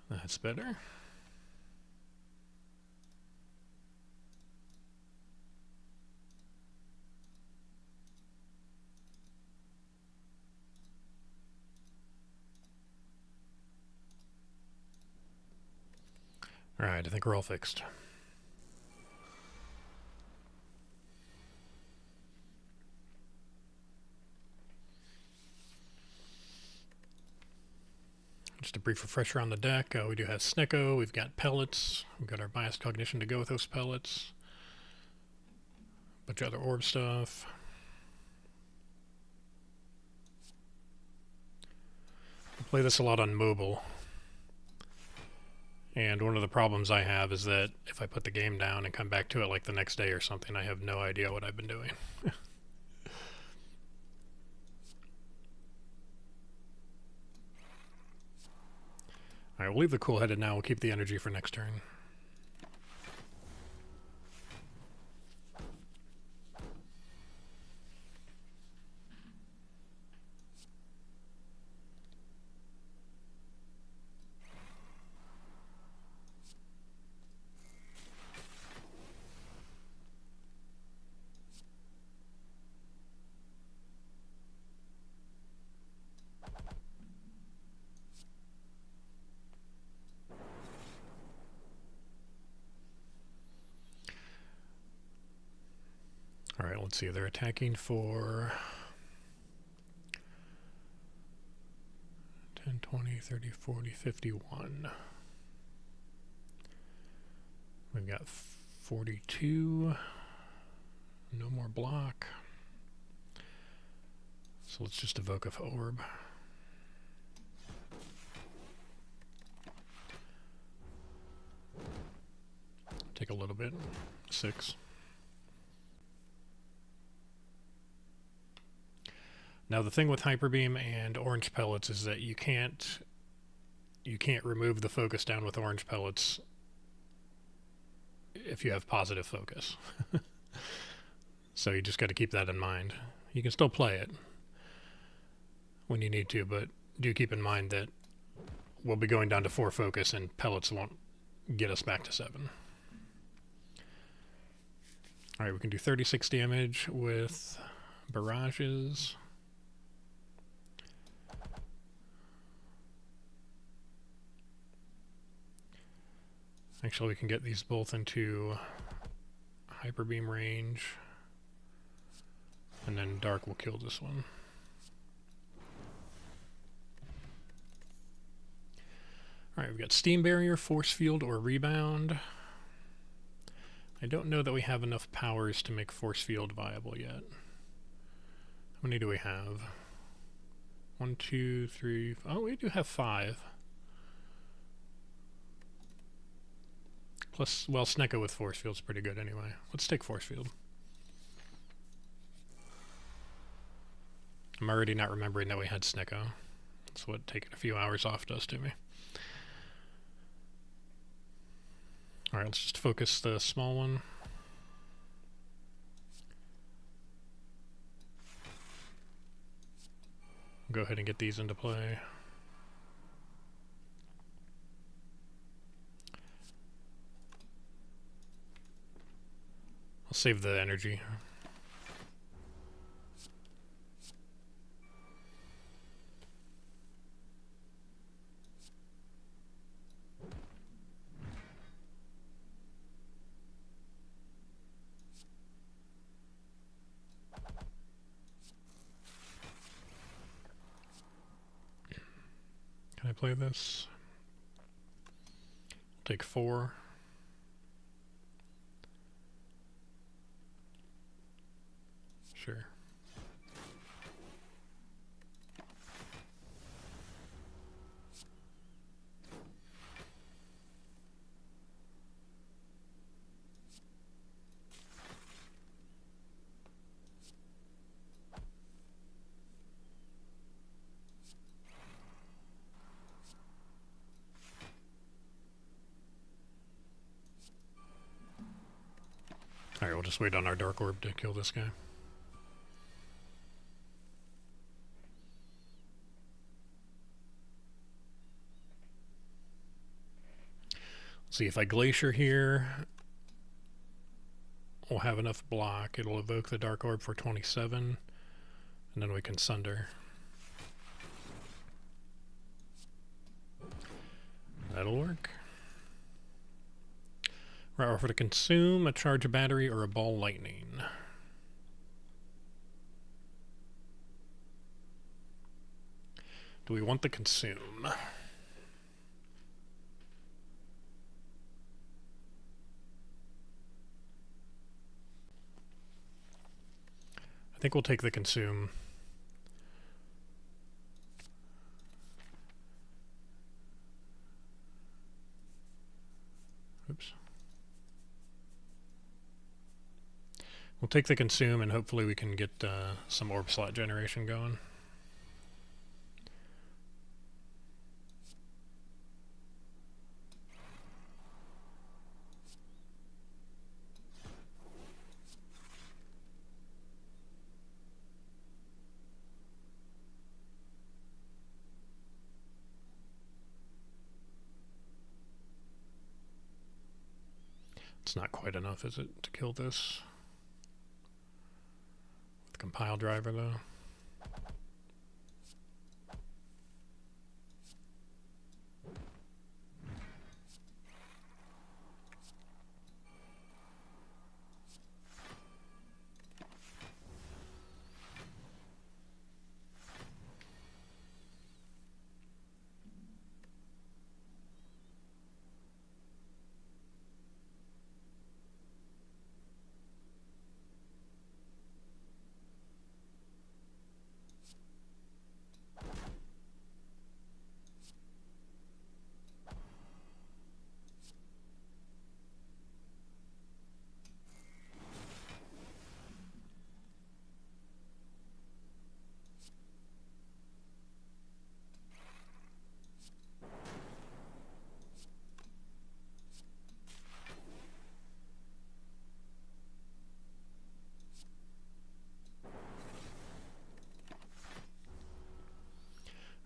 That's better. Alright, I think we're all fixed. Just a brief refresher on the deck. We do have Snecko, we've got pellets, we've got our biased cognition to go with those pellets. Bunch of other orb stuff. I play this a lot on mobile. And one of the problems I have is that if I put the game down and come back to it like the next day or something, I have no idea what I've been doing. Alright, we'll leave the cool-headed now. We'll keep the energy for next turn. Alright, let's see. They're attacking for 10, 20, 30, 40, 51. We've got 42. No more block. So let's just evoke a orb. Take a little bit. 6. Now the thing with Hyperbeam and orange pellets is that you can't remove the focus down with orange pellets if you have positive focus. So you just got to keep that in mind. You can still play it when you need to, but do keep in mind that we'll be going down to 4 focus and pellets won't get us back to 7. Alright, we can do 36 damage with barrages. Actually, we can get these both into Hyperbeam range. And then Dark will kill this one. Alright, we've got Steam Barrier, Force Field, or Rebound. I don't know that we have enough powers to make Force Field viable yet. How many do we have? 1, 2, 3... Oh, we do have 5. Plus, well, Snecko with Force Field's pretty good anyway. Let's take Force Field. I'm already not remembering that we had Snecko. That's what taking a few hours off does to me. Alright, let's just focus the small one. Go ahead and get these into play. I'll save the energy. Can I play this? Take 4. Sure. Alright, we'll just wait on our Dark Orb to kill this guy. See, if I Glacier here, we'll have enough block. It'll evoke the Dark Orb for 27, and then we can Sunder. That'll work. Right, offer to consume a charge battery or a ball lightning. Do we want the consume? I think we'll take the consume. Oops. We'll take the consume and hopefully we can get some orb slot generation going. It's not quite enough, is it, to kill this? With compile driver, though.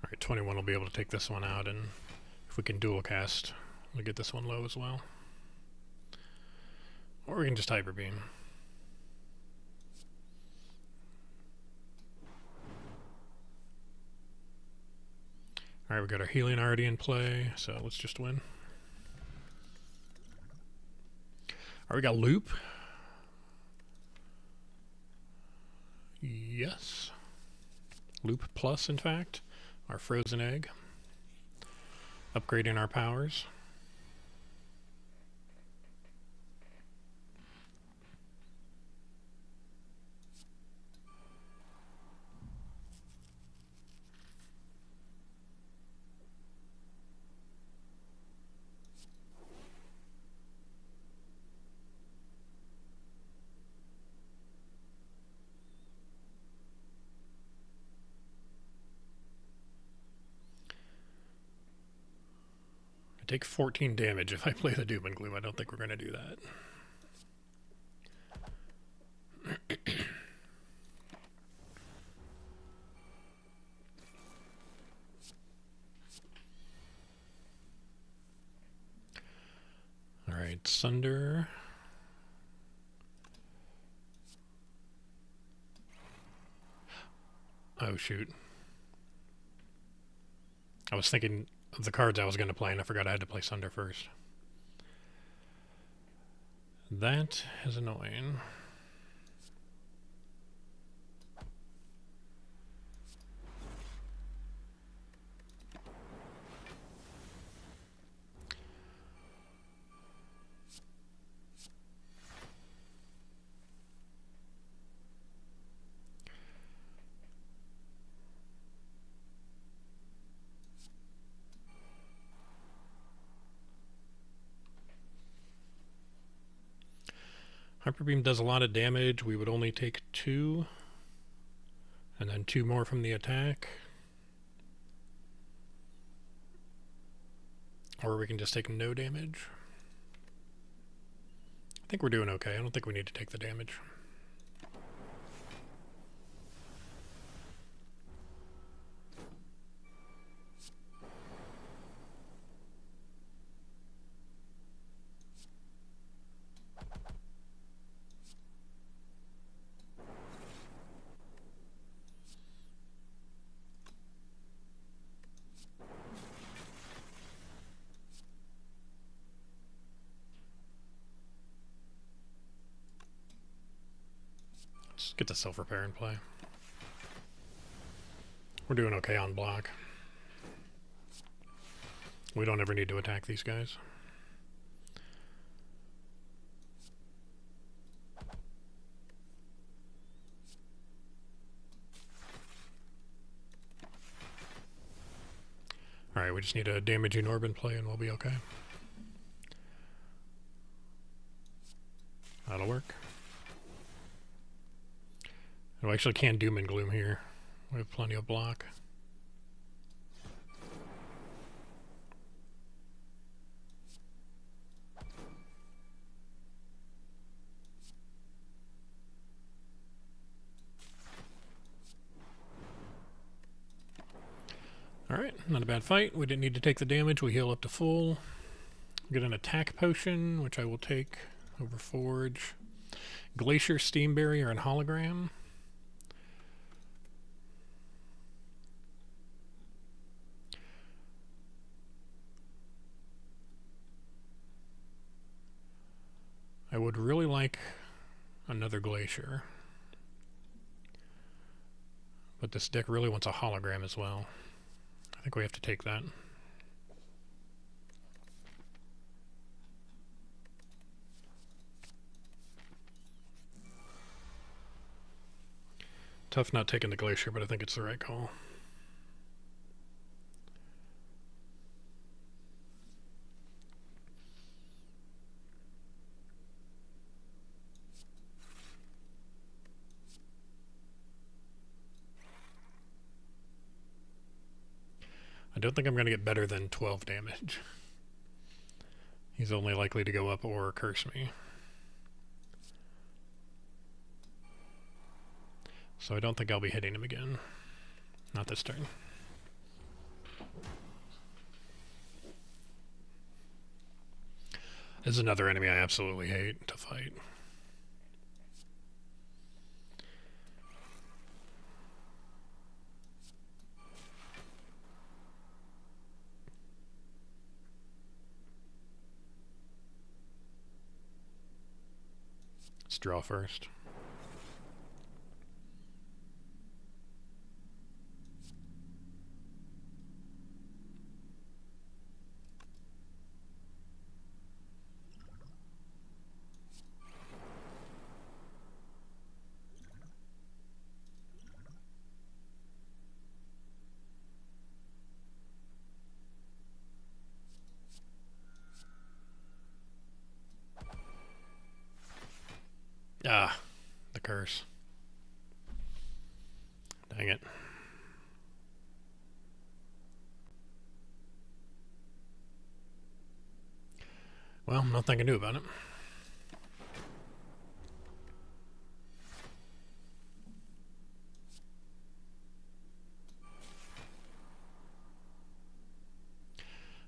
Alright, 21 will be able to take this one out, and if we can dual cast, we'll get this one low as well. Or we can just Hyper Beam. Alright, we got our healing already in play, so let's just win. Alright, we got Loop. Yes. Loop Plus, in fact. Our Frozen Egg. Upgrading our powers. Take 14 damage if I play the Doom and Gloom. I don't think we're going to do that. Alright, Sunder. Oh, shoot. I was thinking of the cards I was going to play, and I forgot I had to play Sunder first. That is annoying. Hyper Beam does a lot of damage. We would only take 2. And then 2 more from the attack. Or we can just take no damage. I think we're doing okay. I don't think we need to take the damage. Let's get the self-repair in play. We're doing okay on block. We don't ever need to attack these guys. Alright, we just need a damaging orb in play and we'll be okay. That'll work. We actually can Doom and Gloom here. We have plenty of block. Alright, not a bad fight. We didn't need to take the damage. We heal up to full. Get an attack potion, which I will take over Forge. Glacier, Steam Barrier, and Hologram. I would really like another Glacier. But this deck really wants a Hologram as well. I think we have to take that. Tough not taking the Glacier, but I think it's the right call. I don't think I'm going to get better than 12 damage. He's only likely to go up or curse me. So I don't think I'll be hitting him again. Not this turn. This is another enemy I absolutely hate to fight. Let's draw first. Ah, the curse. Dang it. Well, nothing I can do about it.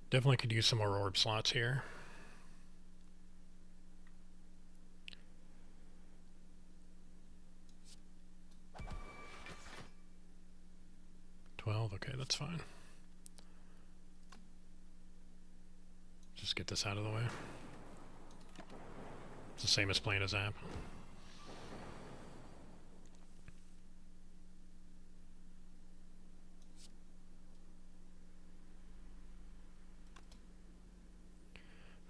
Definitely could use some more orb slots here. That's fine. Just get this out of the way. It's the same as playing a zap.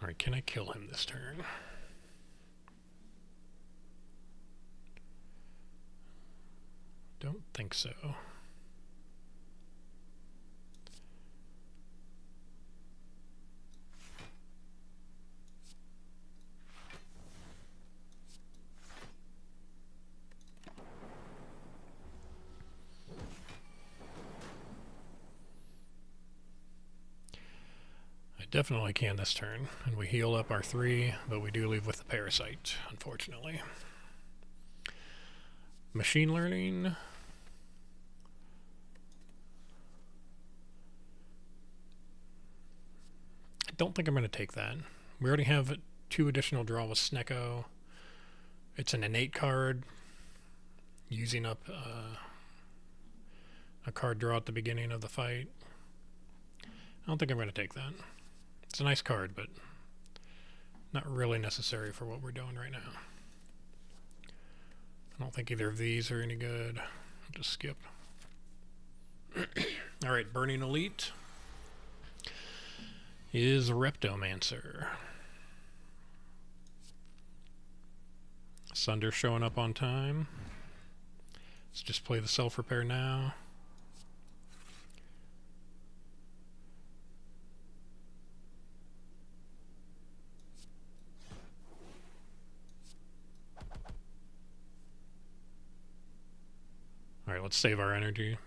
Alright, can I kill him this turn? Don't think so. Definitely can this turn, and we heal up our 3, but we do leave with the parasite, unfortunately. Machine learning. I don't think I'm going to take that. We already have 2 additional draw with Snecko. It's an innate card, using up a card draw at the beginning of the fight. I don't think I'm going to take that. It's a nice card, but not really necessary for what we're doing right now. I don't think either of these are any good. I'll just skip. Alright, Burning Elite is Reptomancer. Sunder showing up on time. Let's just play the self-repair now. Alright, let's save our energy.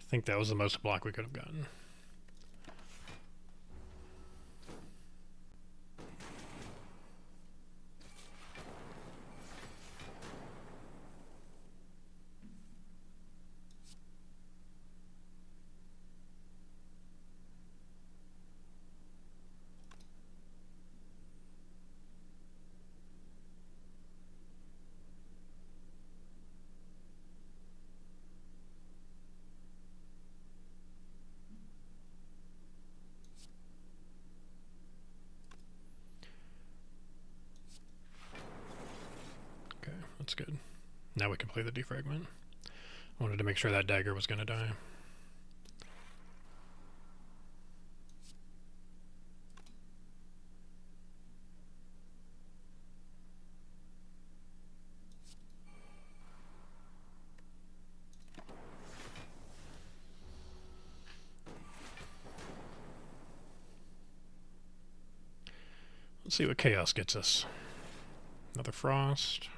I think that was the most block we could have gotten. That's good. Now we can play the defragment. I wanted to make sure that dagger was going to die. Let's see what Chaos gets us. Another Frost.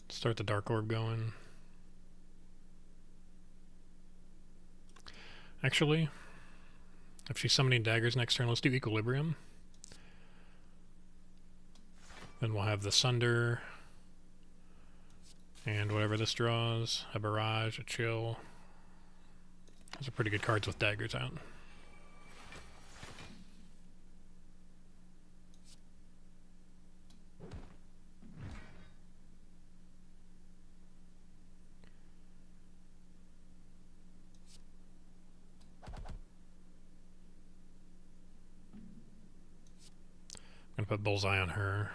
Start the Dark Orb going. Actually, if she's summoning daggers next turn, let's do Equilibrium. Then we'll have the Sunder, and whatever this draws, a Barrage, a Chill. Those are pretty good cards with daggers out. I'm gonna put Bullseye on her.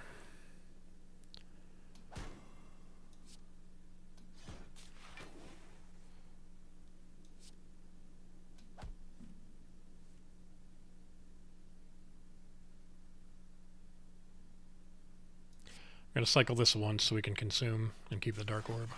We're going to cycle this once so we can consume and keep the Dark Orb.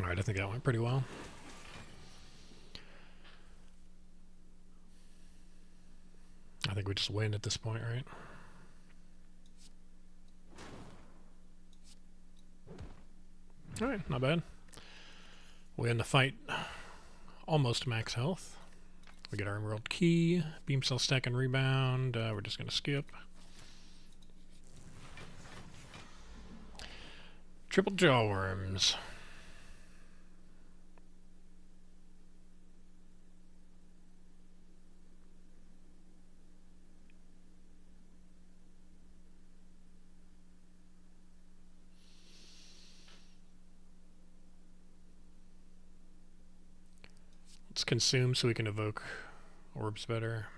Alright, I think that went pretty well. I think we just win at this point, right? Alright, not bad. We end the fight almost max health. We get our Emerald Key, Beam Cell Stack and Rebound. We're just going to skip. Triple Jaw Worms. Let's consume so we can evoke orbs better.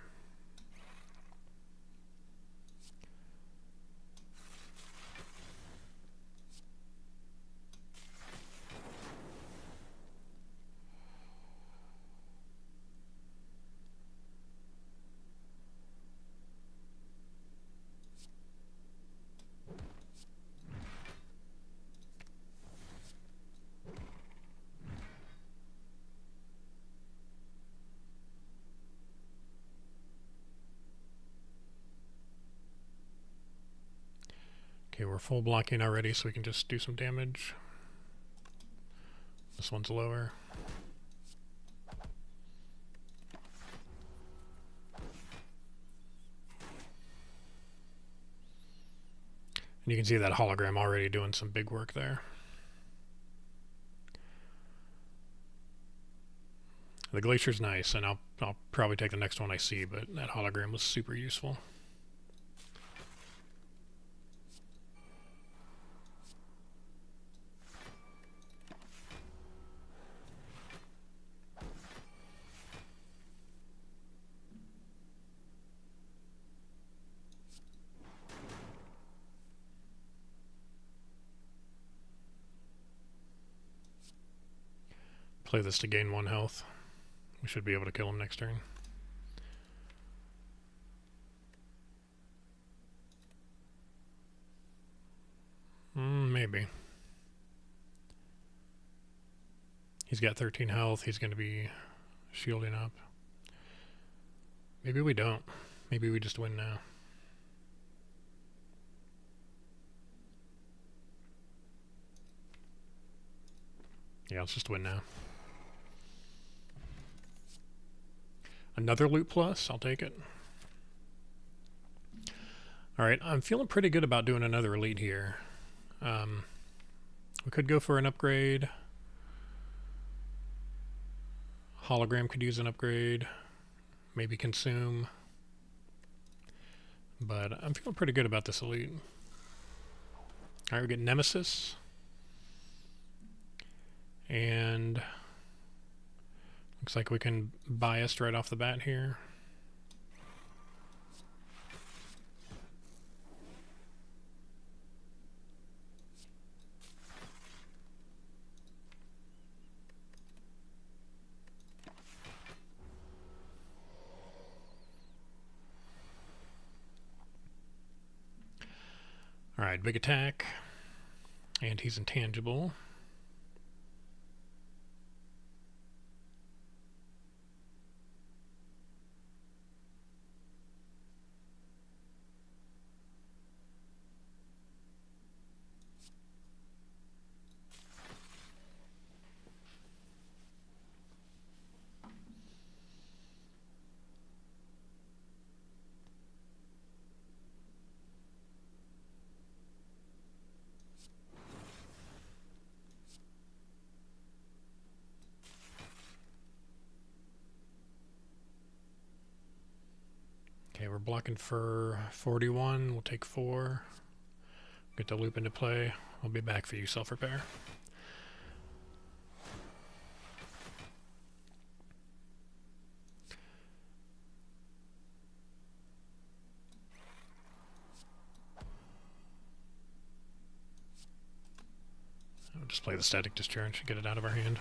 Okay, we're full blocking already, so we can just do some damage. This one's lower. And you can see that hologram already doing some big work there. The glacier's nice, and I'll probably take the next one I see, but that hologram was super useful. Play this to gain 1 health. We should be able to kill him next turn. Maybe. He's got 13 health. He's going to be shielding up. Maybe we don't. Maybe we just win now. Yeah, let's just win now. Another loot plus, I'll take it. Alright, I'm feeling pretty good about doing another elite here. We could go for an upgrade. Hologram could use an upgrade. Maybe consume. But I'm feeling pretty good about this elite. Alright, we get Nemesis. And looks like we can bias right off the bat here. Alright, big attack. And he's intangible. blocking for 41. We'll take 4. Get the loop into play. I'll be back for you, self-repair. I'll just play the static discharge and get it out of our hand.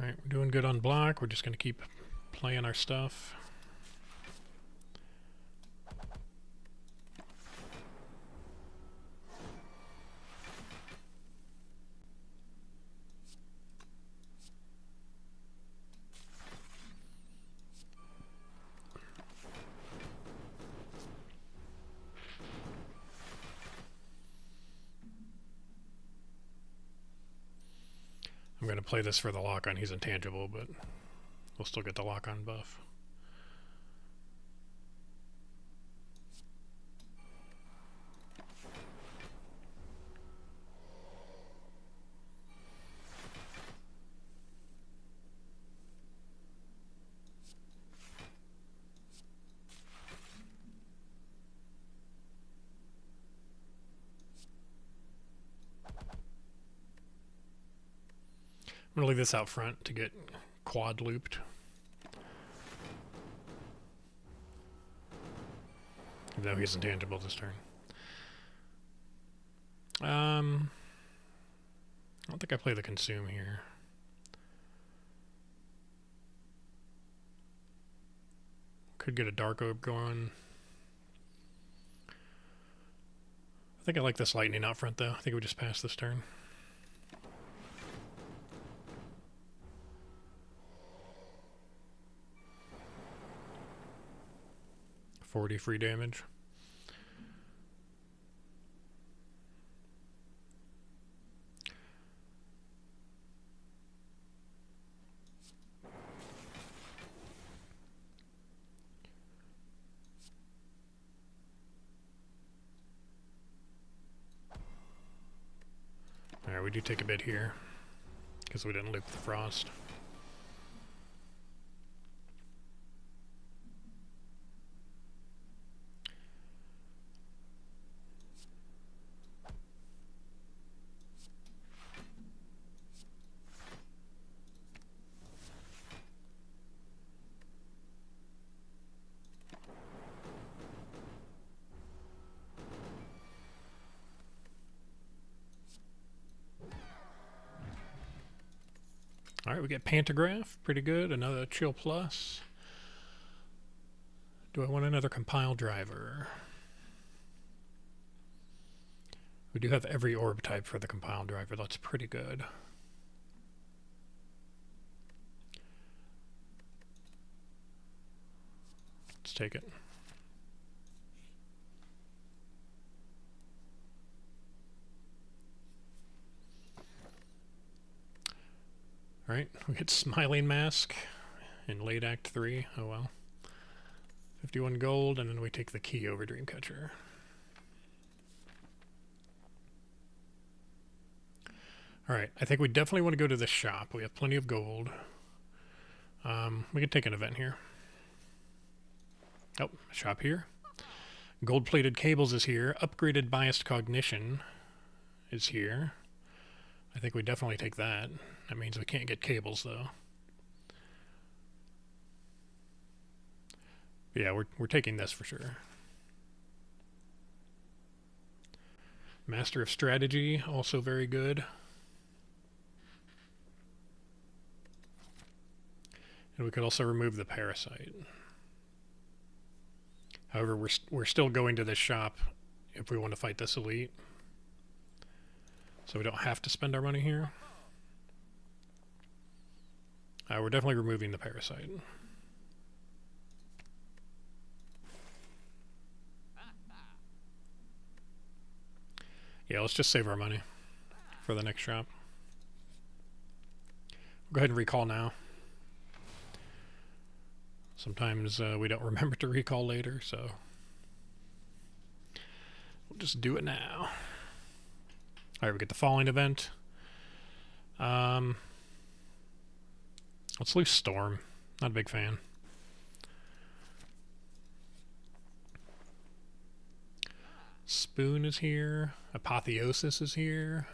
Alright, we're doing good on block. We're just going to keep playing our stuff. I'm going to play this for the lock-on. He's intangible, but we'll still get the lock-on buff. I'm going to leave this out front to get quad looped. Even though he's intangible this turn. I don't think I play the consume here. Could get a dark orb going. I think I like this lightning out front though. I think we just pass this turn. 40 free damage. Alright, we do take a bit here because we didn't loop the frost. Alright, we get Pantograph, pretty good. Another Chill Plus. Do I want another Compile Driver? We do have every orb type for the Compile Driver. That's pretty good. Let's take it. Alright, we get Smiling Mask in late Act 3. Oh well. 51 gold, and then we take the key over Dreamcatcher. Alright, I think we definitely want to go to the shop. We have plenty of gold. We can take an event here. Oh, shop here. Gold-plated cables is here. Upgraded biased cognition is here. I think we definitely take that. That means we can't get cables, though. Yeah, we're taking this for sure. Master of Strategy, also very good. And we could also remove the Parasite. However, we're still going to this shop if we want to fight this elite. So we don't have to spend our money here. We're definitely removing the Parasite. Yeah, let's just save our money for the next shop. Go ahead and recall now. Sometimes we don't remember to recall later, so we'll just do it now. Alright, we get the Falling event. Um, let's lose Storm. Not a big fan. Spoon is here. Apotheosis is here.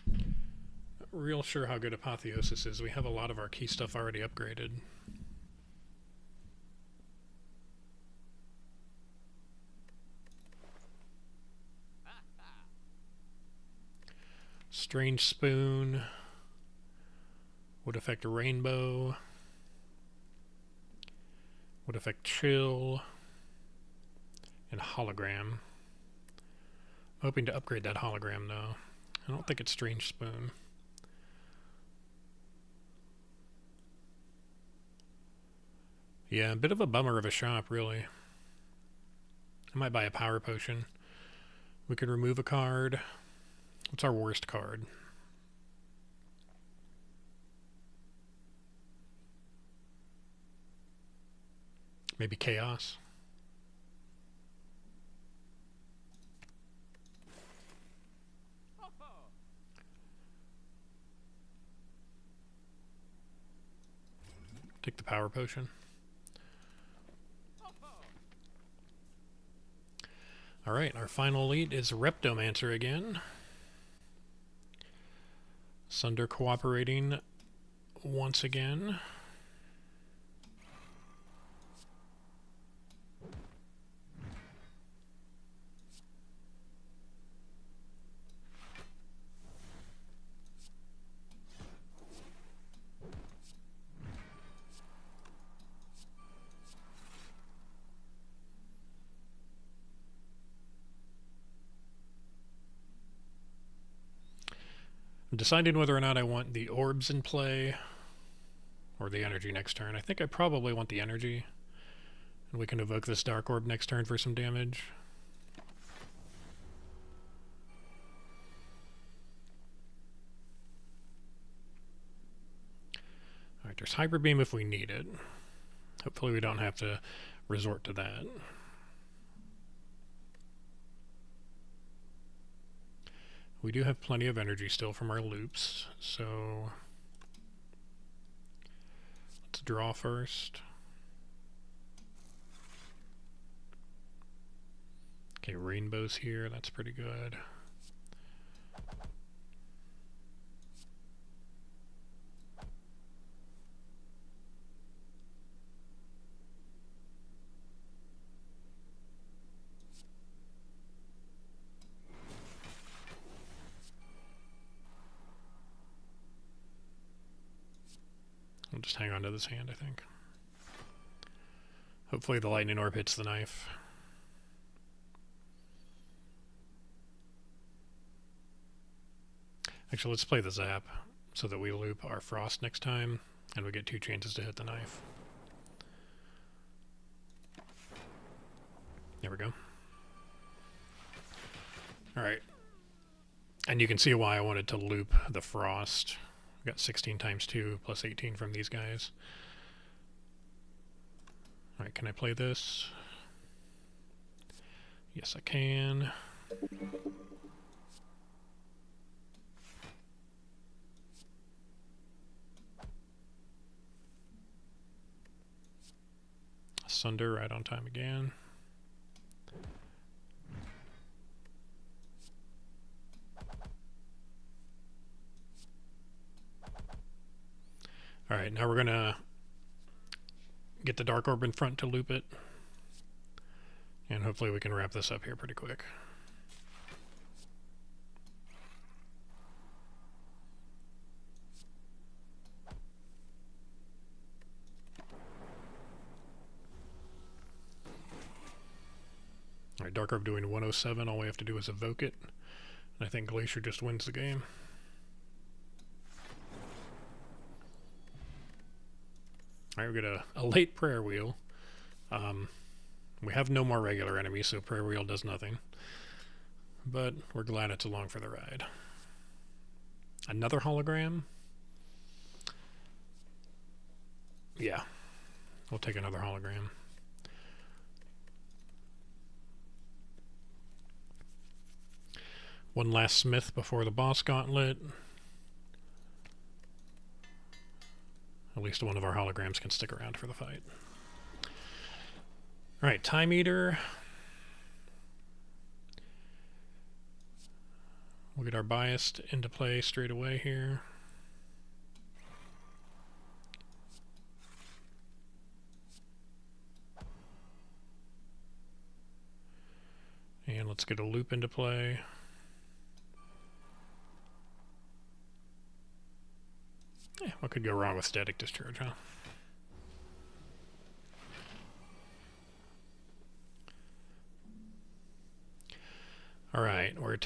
Not real sure how good Apotheosis is. We have a lot of our key stuff already upgraded. Strange Spoon would affect Rainbow. Would affect Chill and Hologram. Hoping to upgrade that Hologram though. I don't think it's Strange Spoon. Yeah, a bit of a bummer of a shop, really. I might buy a Power Potion. We could remove a card. What's our worst card? Maybe Chaos. Take the Power Potion. Alright, our final elite is Reptomancer again. Sunder cooperating once again. I'm deciding whether or not I want the orbs in play or the energy next turn. I think I probably want the energy. And we can evoke this Dark Orb next turn for some damage. Alright, there's Hyper Beam if we need it. Hopefully we don't have to resort to that. We do have plenty of energy still from our loops, so let's draw first. Okay, Rainbow's here, that's pretty good. We'll just hang on to this hand, I think. Hopefully the Lightning Orb hits the knife. Actually, let's play the Zap so that we loop our Frost next time, and we get 2 chances to hit the knife. There we go. Alright. And you can see why I wanted to loop the Frost. We got 16 times 2 plus 18 from these guys. Alright, can I play this? Yes, I can. Sunder right on time again. Alright, now we're gonna get the Dark Orb in front to loop it. And hopefully we can wrap this up here pretty quick. Alright, Dark Orb doing 107, all we have to do is evoke it. And I think Glacier just wins the game. Alright, we get a late Prayer Wheel. We have no more regular enemies, so Prayer Wheel does nothing. But we're glad it's along for the ride. Another hologram? Yeah, we'll take another hologram. One last Smith before the boss gauntlet. At least one of our holograms can stick around for the fight. Alright, Time Eater. We'll get our biased into play straight away here. And let's get a loop into play. What could go wrong with Static Discharge, huh? Alright, we're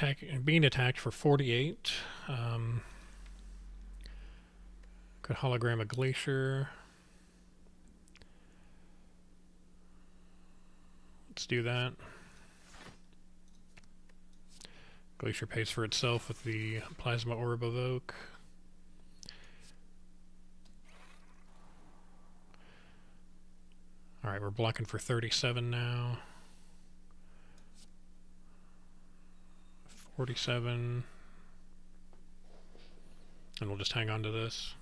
being attacked for 48. Could hologram a Glacier. Let's do that. Glacier pays for itself with the Plasma Orb Evoke. Alright, we're blocking for 37 now. 47. And we'll just hang on to this.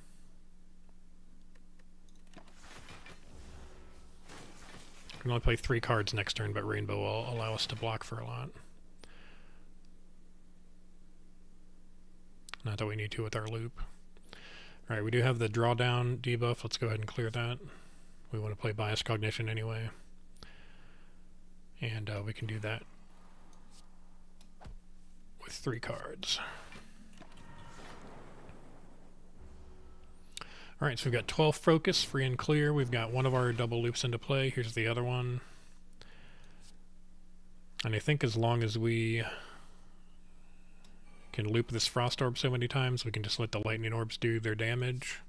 We can only play 3 cards next turn, but Rainbow will allow us to block for a lot. Not that we need to with our loop. Alright, we do have the drawdown debuff. Let's go ahead and clear that. We want to play Bias Cognition anyway. And we can do that with 3 cards. Alright, so we've got 12 Focus, free and clear. We've got one of our double loops into play. Here's the other one. And I think as long as we can loop this Frost Orb so many times, we can just let the Lightning Orbs do their damage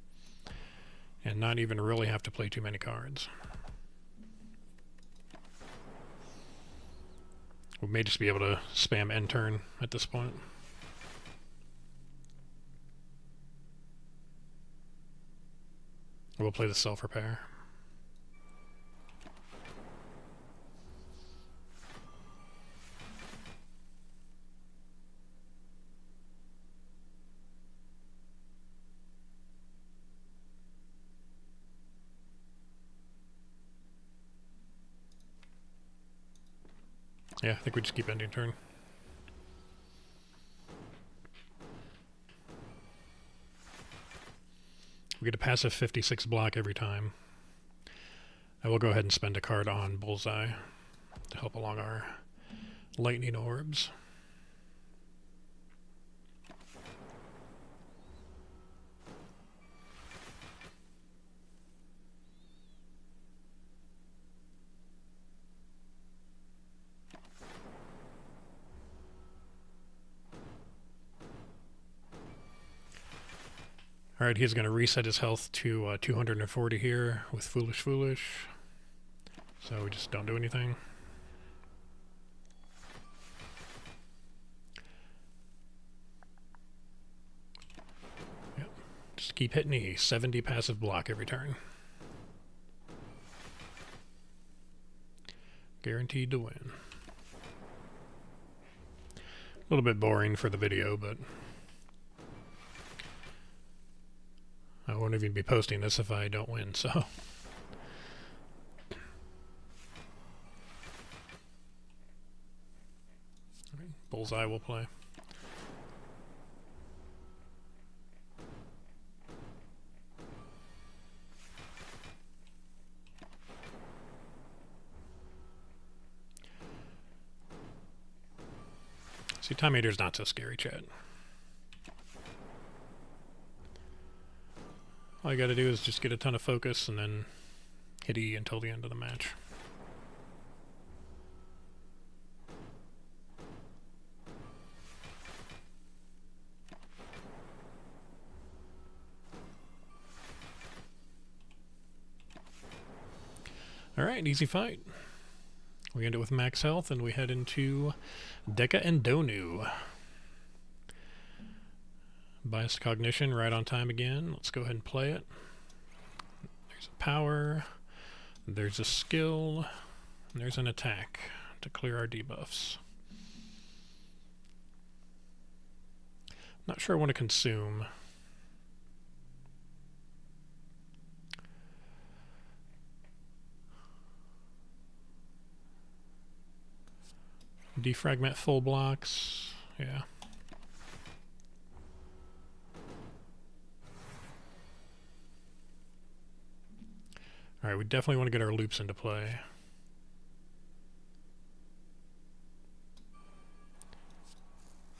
and not even really have to play too many cards. We may just be able to spam end turn at this point. We'll play the Self-Repair. Yeah, I think we just keep ending turn. We get a passive 56 block every time. I will go ahead and spend a card on Bullseye to help along our Lightning Orbs. Alright, he's going to reset his health to 240 here with Foolish Foolish. So we just don't do anything. Yep. Just keep hitting a 70 passive block every turn. Guaranteed to win. A little bit boring for the video, but I won't even be posting this if I don't win, so. Bullseye will play. See, Time Eater's not so scary, chat. All you gotta do is just get a ton of focus and then hit E until the end of the match. Alright, easy fight. We end it with max health and we head into Deca and Donu. Biased Cognition right on time again. Let's go ahead and play it. There's a power, there's a skill, and there's an attack to clear our debuffs. Not sure I want to consume. Defragment full blocks. Yeah. Alright, we definitely want to get our loops into play.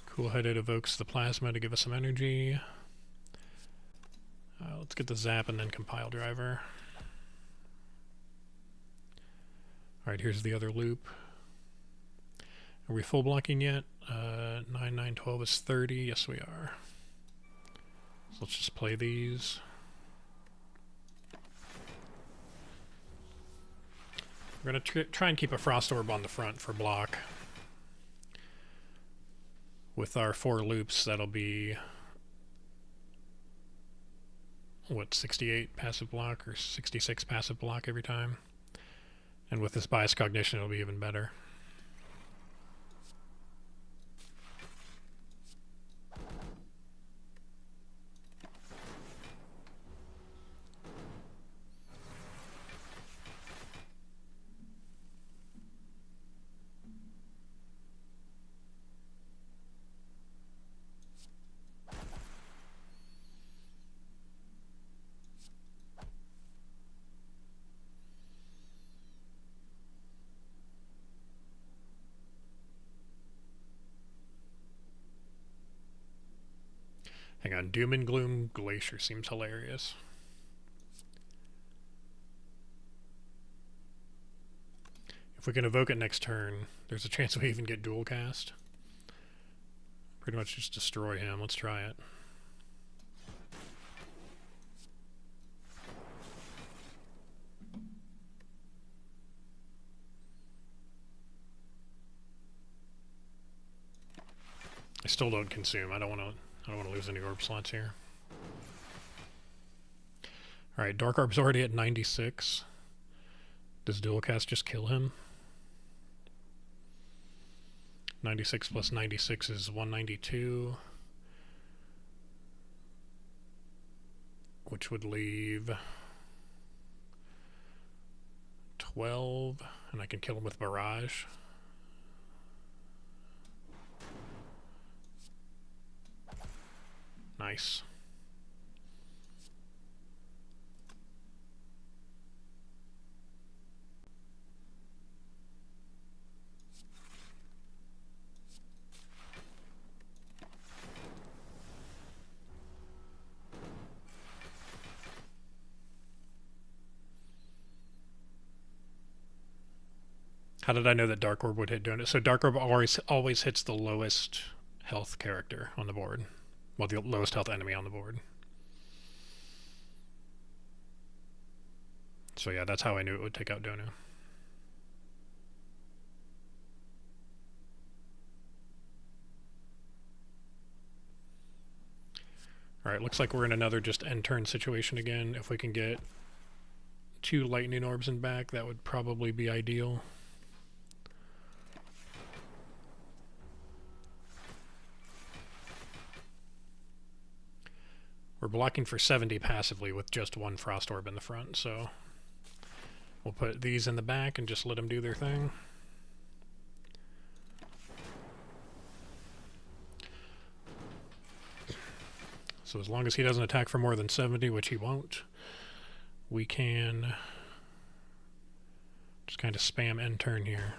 Cool-headed evokes the plasma to give us some energy. Let's get the zap and then compile driver. Alright, here's the other loop. Are we full blocking yet? 9, 9, 12 is 30. Yes, we are. So let's just play these. We're going to try and keep a frost orb on the front for block. With our 4 loops, that'll be, what, 68 passive block or 66 passive block every time. And with this bias cognition, it'll be even better. Hang on, Doom and Gloom Glacier seems hilarious. If we can evoke it next turn, there's a chance we even get dual cast. Pretty much just destroy him. Let's try it. I still don't consume. I don't want to lose any orb slots here. Alright, Dark Orb's already at 96. Does dual cast just kill him? 96 plus 96 is 192. Which would leave 12. And I can kill him with Barrage. Nice. How did I know that Dark Orb would hit doing it? So Dark Orb always hits the lowest health character on the board. Well, the lowest health enemy on the board. So yeah, that's how I knew it would take out Donu. Alright, looks like we're in another just end turn situation again. If we can get 2 lightning orbs in back, that would probably be ideal. We're blocking for 70 passively with just 1 frost orb in the front, so we'll put these in the back and just let them do their thing. So as long as he doesn't attack for more than 70, which he won't, we can just kind of spam end turn here.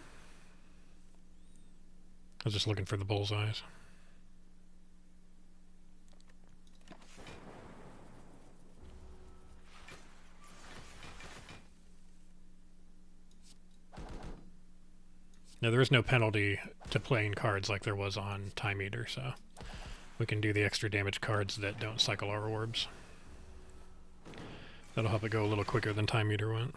I was just looking for the bullseyes. Now there is no penalty to playing cards like there was on Time Eater, so we can do the extra damage cards that don't cycle our orbs. That'll help it go a little quicker than Time Eater went.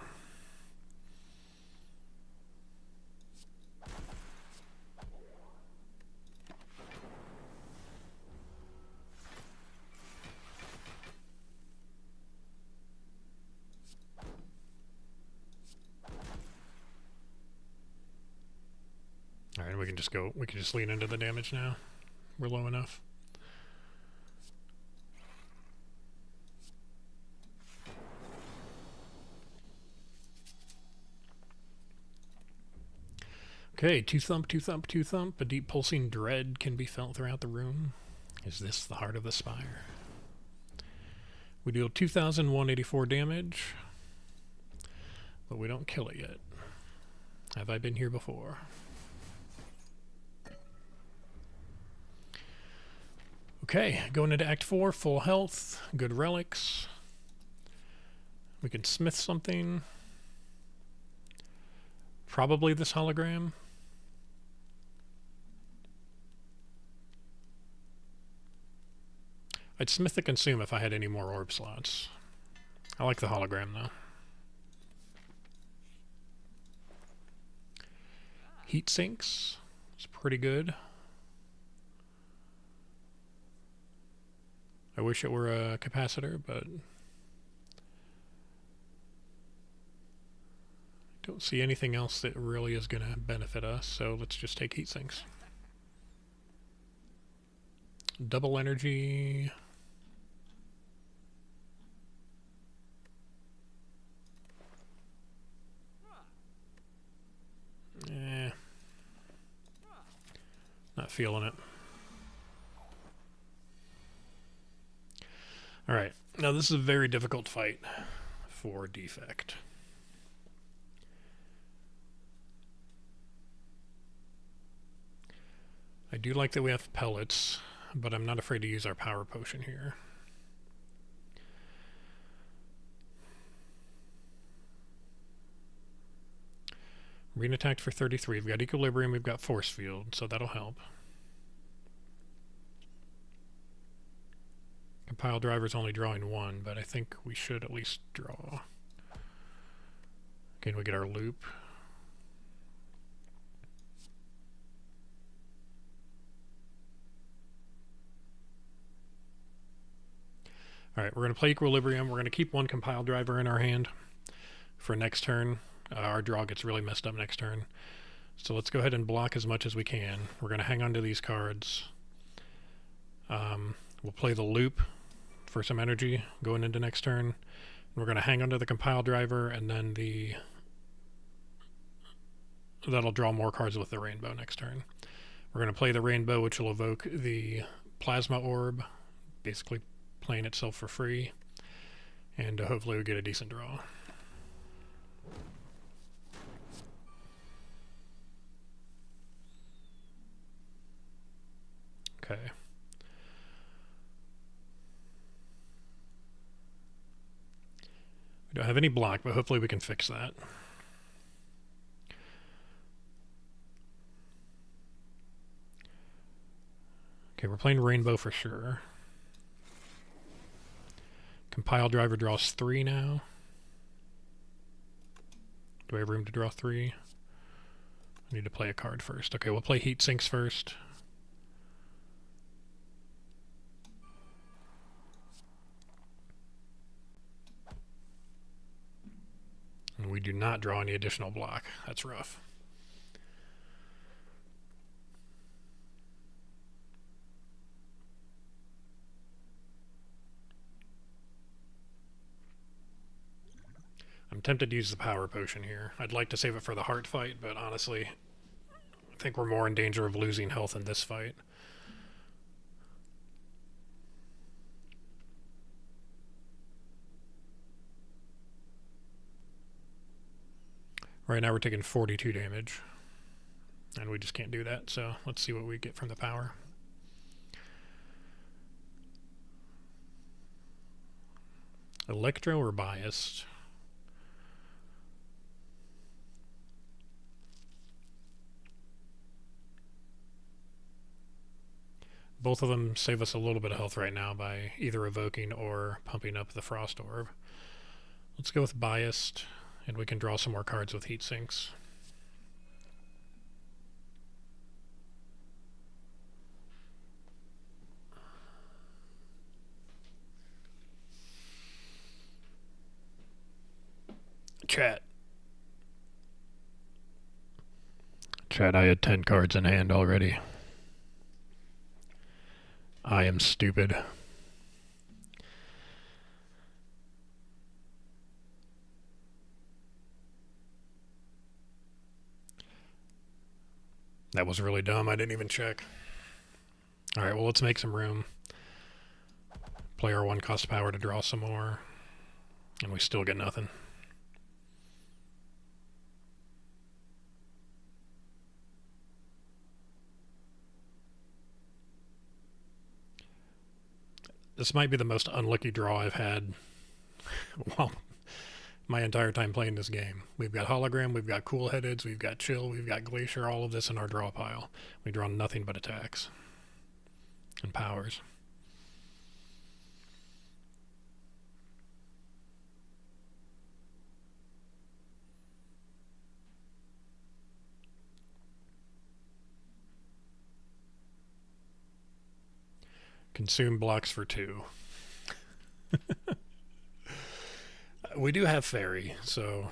Alright, we can just lean into the damage now. We're low enough. Okay, two thump, two thump, two thump. A deep pulsing dread can be felt throughout the room. Is this the heart of the spire? We deal 2,184 damage, but we don't kill it yet. Have I been here before? Okay, going into Act 4, full health, good relics. We can smith something. Probably this hologram. I'd smith the consume if I had any more orb slots. I like the hologram though. Heat sinks. It's pretty good. I wish it were a capacitor, but don't see anything else that really is going to benefit us, so let's just take heat sinks. Double energy. Not feeling it. Alright, now this is a very difficult fight for Defect. I do like that we have pellets, but I'm not afraid to use our power potion here. Marine attacked for 33. We've got equilibrium, we've got force field, so that'll help. Compile driver's only drawing one, but I think we should at least draw. Can we get our loop? Alright, we're going to play equilibrium. We're going to keep one compile driver in our hand for next turn. Our draw gets really messed up next turn. So let's go ahead and block as much as we can. We're going to hang on to these cards. We'll play the loop for some energy going into next turn. We're going to hang on to the compile driver, and then that'll draw more cards with the rainbow next turn. We're going to play the rainbow, which will evoke the plasma orb, basically playing itself for free, and hopefully we get a decent draw. Okay. We don't have any block, but hopefully we can fix that. Okay, we're playing rainbow for sure. Compile driver draws 3 now. Do I have room to draw 3? I need to play a card first. Okay, we'll play heat sinks first. And we do not draw any additional block. That's rough. I'm tempted to use the power potion here. I'd like to save it for the heart fight, but honestly, I think we're more in danger of losing health in this fight. Right now we're taking 42 damage, and we just can't do that, so let's see what we get from the power. Electro or biased? Both of them save us a little bit of health right now by either evoking or pumping up the frost orb. Let's go with biased, and we can draw some more cards with heat sinks. Chat, I had 10 cards in hand already. I am stupid. That was really dumb. I didn't even check. Alright, well, let's make some room. Player 1 cost power to draw some more. And we still get nothing. This might be the most unlucky draw I've had well, my entire time playing this game. We've got Hologram, we've got Cool Headeds, we've got Chill, we've got Glacier, all of this in our draw pile. We draw nothing but attacks and powers. Consume blocks for 2. We do have Fairy, so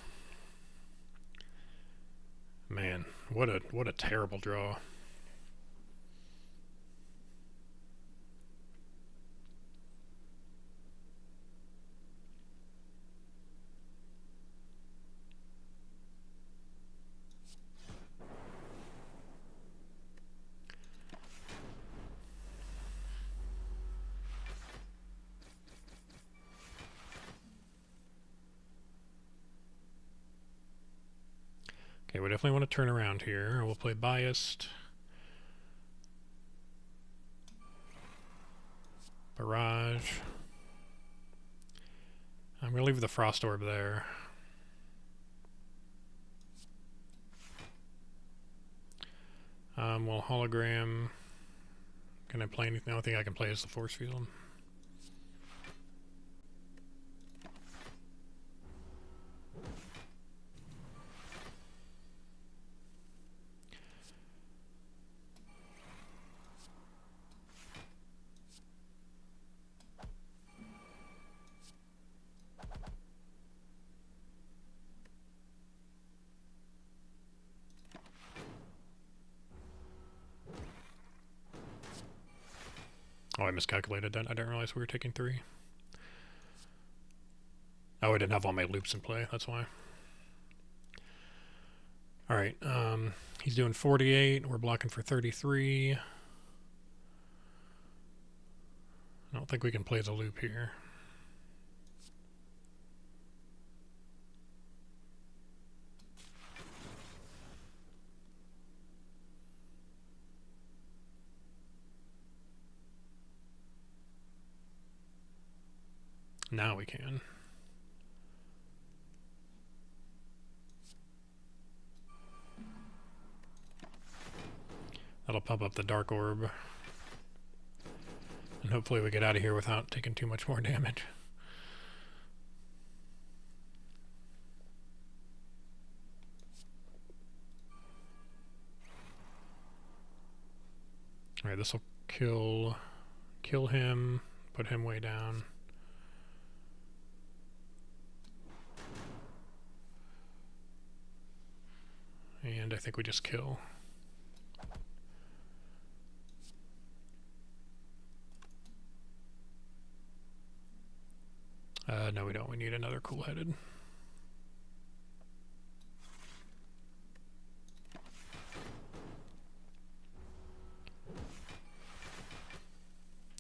man, what a terrible draw. Okay, we definitely want to turn around here. We'll play Biased. Barrage. I'm going to leave the Frost Orb there. Well, Hologram. Can I play anything? I don't think I can play as the Force Field. Oh, I miscalculated that. I didn't realize we were taking 3. Oh, I didn't have all my loops in play. That's why. Alright, he's doing 48. We're blocking for 33. I don't think we can play the loop here. Now we can. That'll pump up the Dark Orb. And hopefully we get out of here without taking too much more damage. Alright, this will kill him, put him way down. And I think we just kill. No, we don't. We need another Cool-Headed.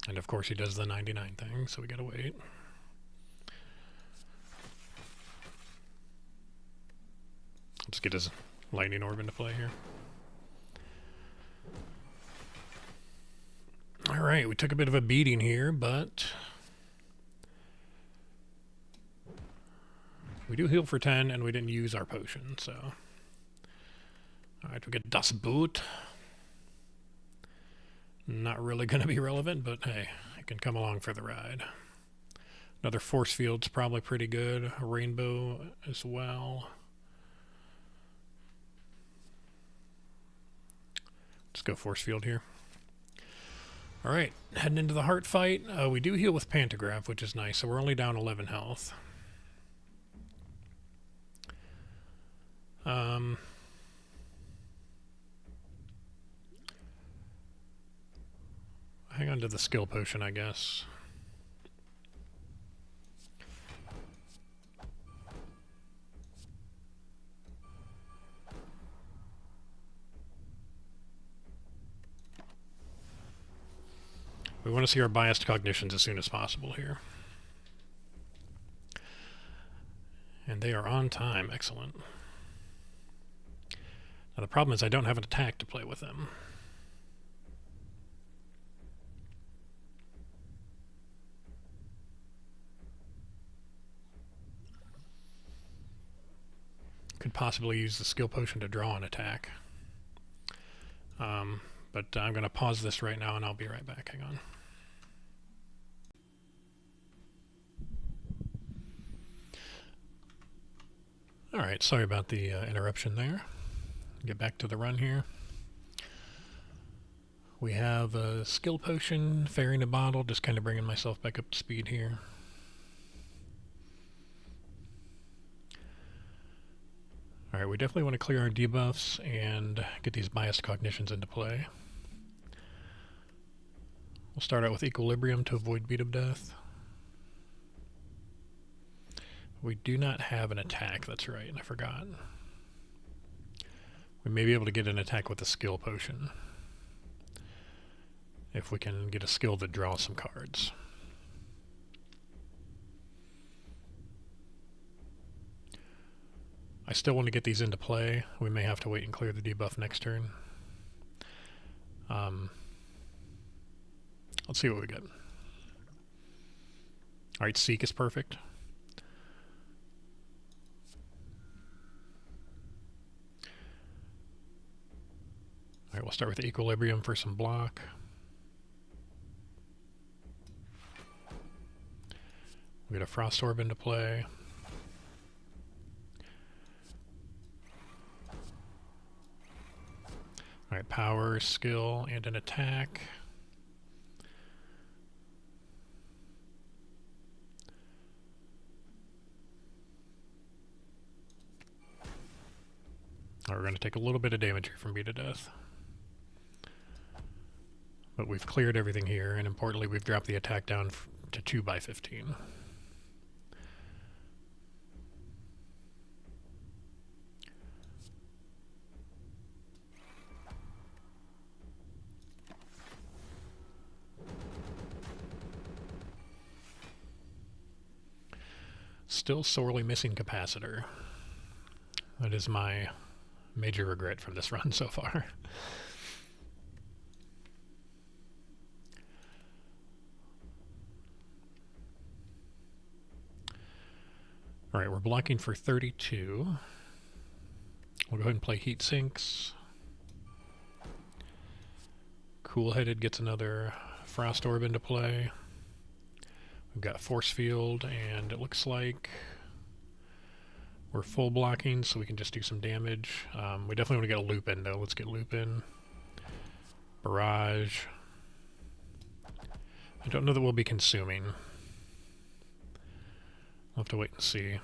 And of course he does the 99 thing, so we gotta wait. Let's get his Lightning Orb into play here. Alright, we took a bit of a beating here, but we do heal for 10, and we didn't use our potion, so... Alright, we get Das Boot. Not really going to be relevant, but hey, it can come along for the ride. Another Force Field's probably pretty good. A Rainbow as well. Let's go Force Field here. Alright, heading into the Heart fight. We do heal with Pantograph, which is nice, so we're only down 11 health. Hang on to the skill potion, I guess. We want to see our biased cognitions as soon as possible here. And they are on time. Excellent. Now the problem is I don't have an attack to play with them. Could possibly use the skill potion to draw an attack. But I'm going to pause this right now and I'll be right back. Hang on. Alright, sorry about the interruption there. Get back to the run here. We have a skill potion, fairy in a bottle, just kind of bringing myself back up to speed here. Alright, we definitely want to clear our debuffs and get these biased cognitions into play. We'll start out with Equilibrium to avoid Beat of Death. We do not have an attack, that's right, I forgot. We may be able to get an attack with a skill potion, if we can get a skill that draws some cards. I still want to get these into play. We may have to wait and clear the debuff next turn. Let's see what we get. Alright, Seek is perfect. Alright, we'll start with Equilibrium for some block. We get a Frost Orb into play. Alright, power, skill, and an attack. Alright, we're going to take a little bit of damage here from Beat of Death. But we've cleared everything here, and importantly, we've dropped the attack down to 2/15. Still sorely missing Capacitor. That is my major regret from this run so far. Alright, we're blocking for 32. We'll go ahead and play Heat Sinks. Cool-Headed gets another Frost Orb into play. We've got Force Field, and it looks like we're full blocking, so we can just do some damage. We definitely want to get a Loop in, though. Let's get Loop in. Barrage. I don't know that we'll be consuming. We'll have to wait and see.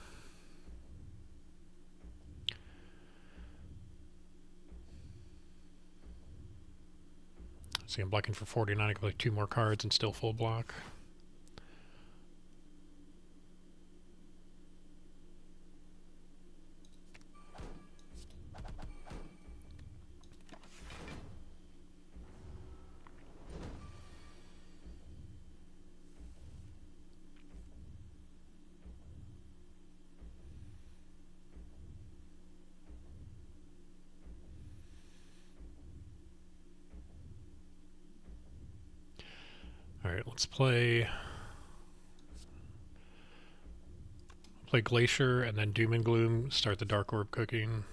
See, I'm blocking for 49. I can play 2 more cards and still full block. Alright, let's play Glacier and then Doom and Gloom, start the Dark Orb cooking.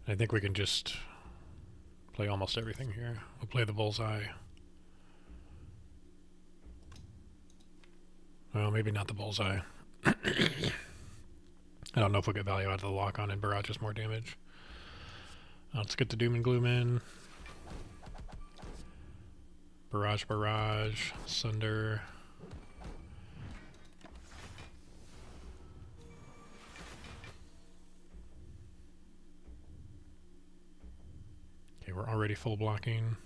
I think we can just play almost everything here. We'll play the Bullseye. Well, maybe not the Bullseye. I don't know if we'll get value out of the lock-on and Barrage is more damage. Let's get the Doom and Gloom in. Barrage, Sunder. Okay, we're already full blocking.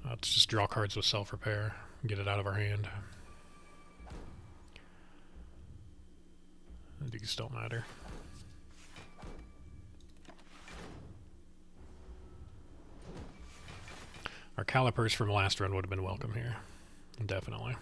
Let's just draw cards with Self-Repair and get it out of our hand. These don't matter. Our calipers from last run would have been welcome here. Definitely.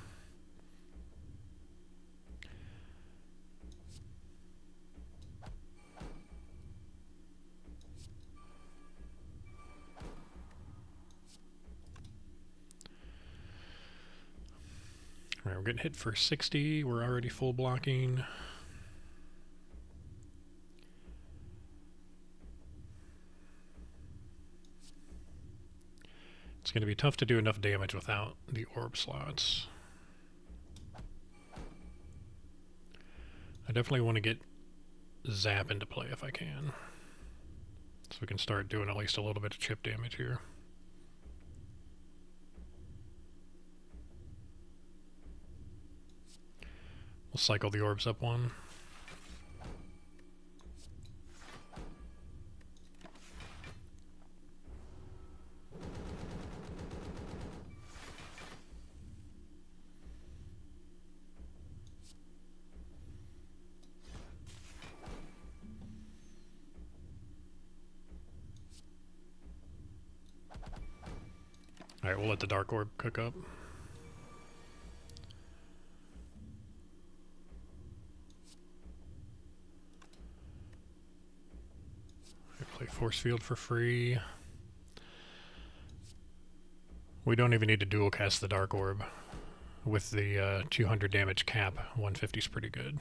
Alright, we're getting hit for 60. We're already full blocking. It's going to be tough to do enough damage without the orb slots. I definitely want to get Zap into play if I can. So we can start doing at least a little bit of chip damage here. We'll cycle the orbs up one. Alright, we'll let the Dark Orb cook up. Play Force Field for free. We don't even need to dual cast the Dark Orb. With the 200 damage cap, 150 is pretty good.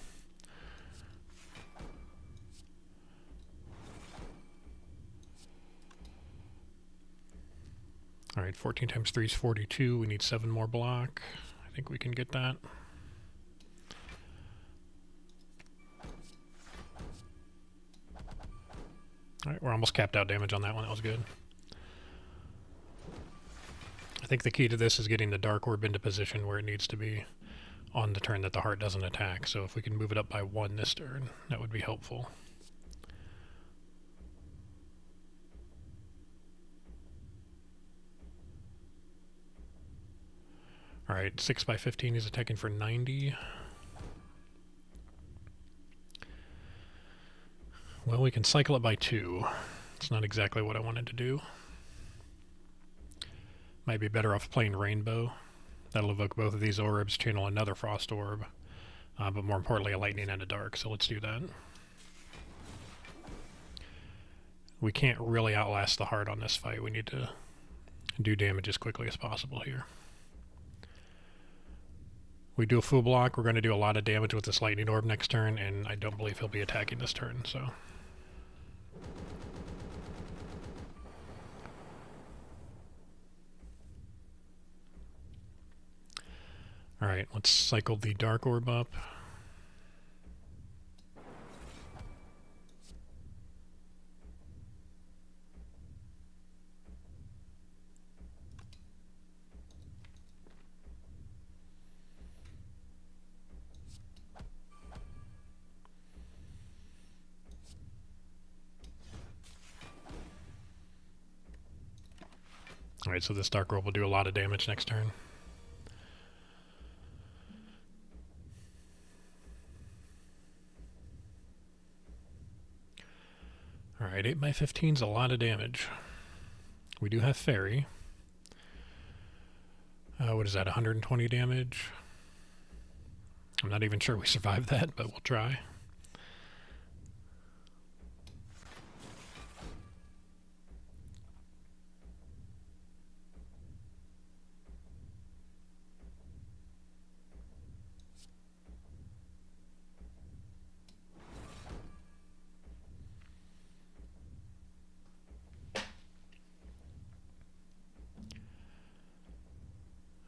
Alright, 14 times 3 is 42. We need 7 more block. I think we can get that. Alright, we're almost capped out damage on that one. That was good. I think the key to this is getting the Dark Orb into position where it needs to be on the turn that the heart doesn't attack. So if we can move it up by 1 this turn, that would be helpful. Alright, 6 by 15 is attacking for 90. Well, we can cycle it by 2. It's not exactly what I wanted to do. Might be better off playing Rainbow. That'll evoke both of these orbs, channel another Frost Orb, but more importantly a Lightning and a Dark, so let's do that. We can't really outlast the heart on this fight. We need to do damage as quickly as possible here. We do a full block, we're going to do a lot of damage with this Lightning Orb next turn, and I don't believe he'll be attacking this turn, so... Alright, let's cycle the Dark Orb up. Alright, so this Dark Orb will do a lot of damage next turn. Alright, 8 by 15 is a lot of damage. We do have Fairy. What is that, 120 damage? I'm not even sure we survived that, but we'll try.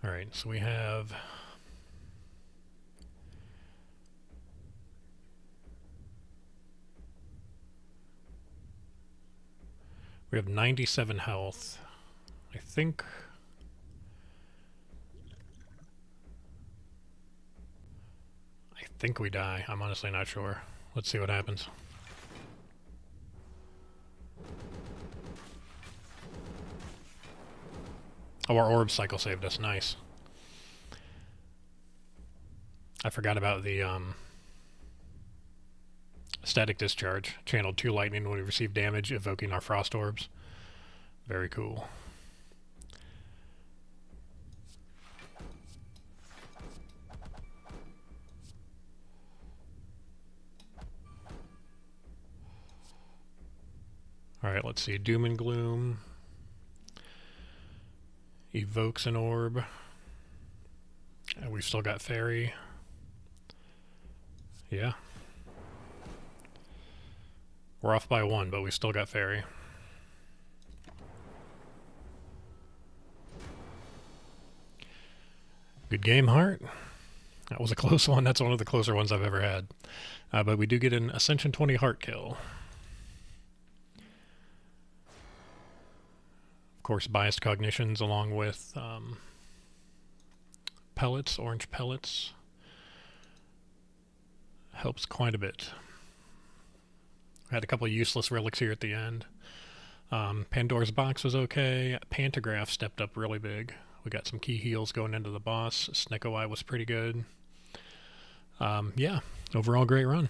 Alright, so we have... We have 97 health. I think we die. I'm honestly not sure. Let's see what happens. Oh, our orb cycle saved us. Nice. I forgot about the Static Discharge. Channeled 2 lightning when we receive damage, evoking our Frost Orbs. Very cool. Alright, let's see. Doom and Gloom. Evokes an orb. And we've still got Fairy. Yeah. We're off by 1, but we still got Fairy. Good game, Heart. That was a close one. That's one of the closer ones I've ever had. But we do get an Ascension 20 Heart kill. Of course, Biased Cognitions along with pellets, orange pellets. Helps quite a bit. Had a couple of useless relics here at the end. Pandora's Box was okay. Pantograph stepped up really big. We got some key heals going into the boss. Snecko Eye was pretty good. Yeah, overall great run.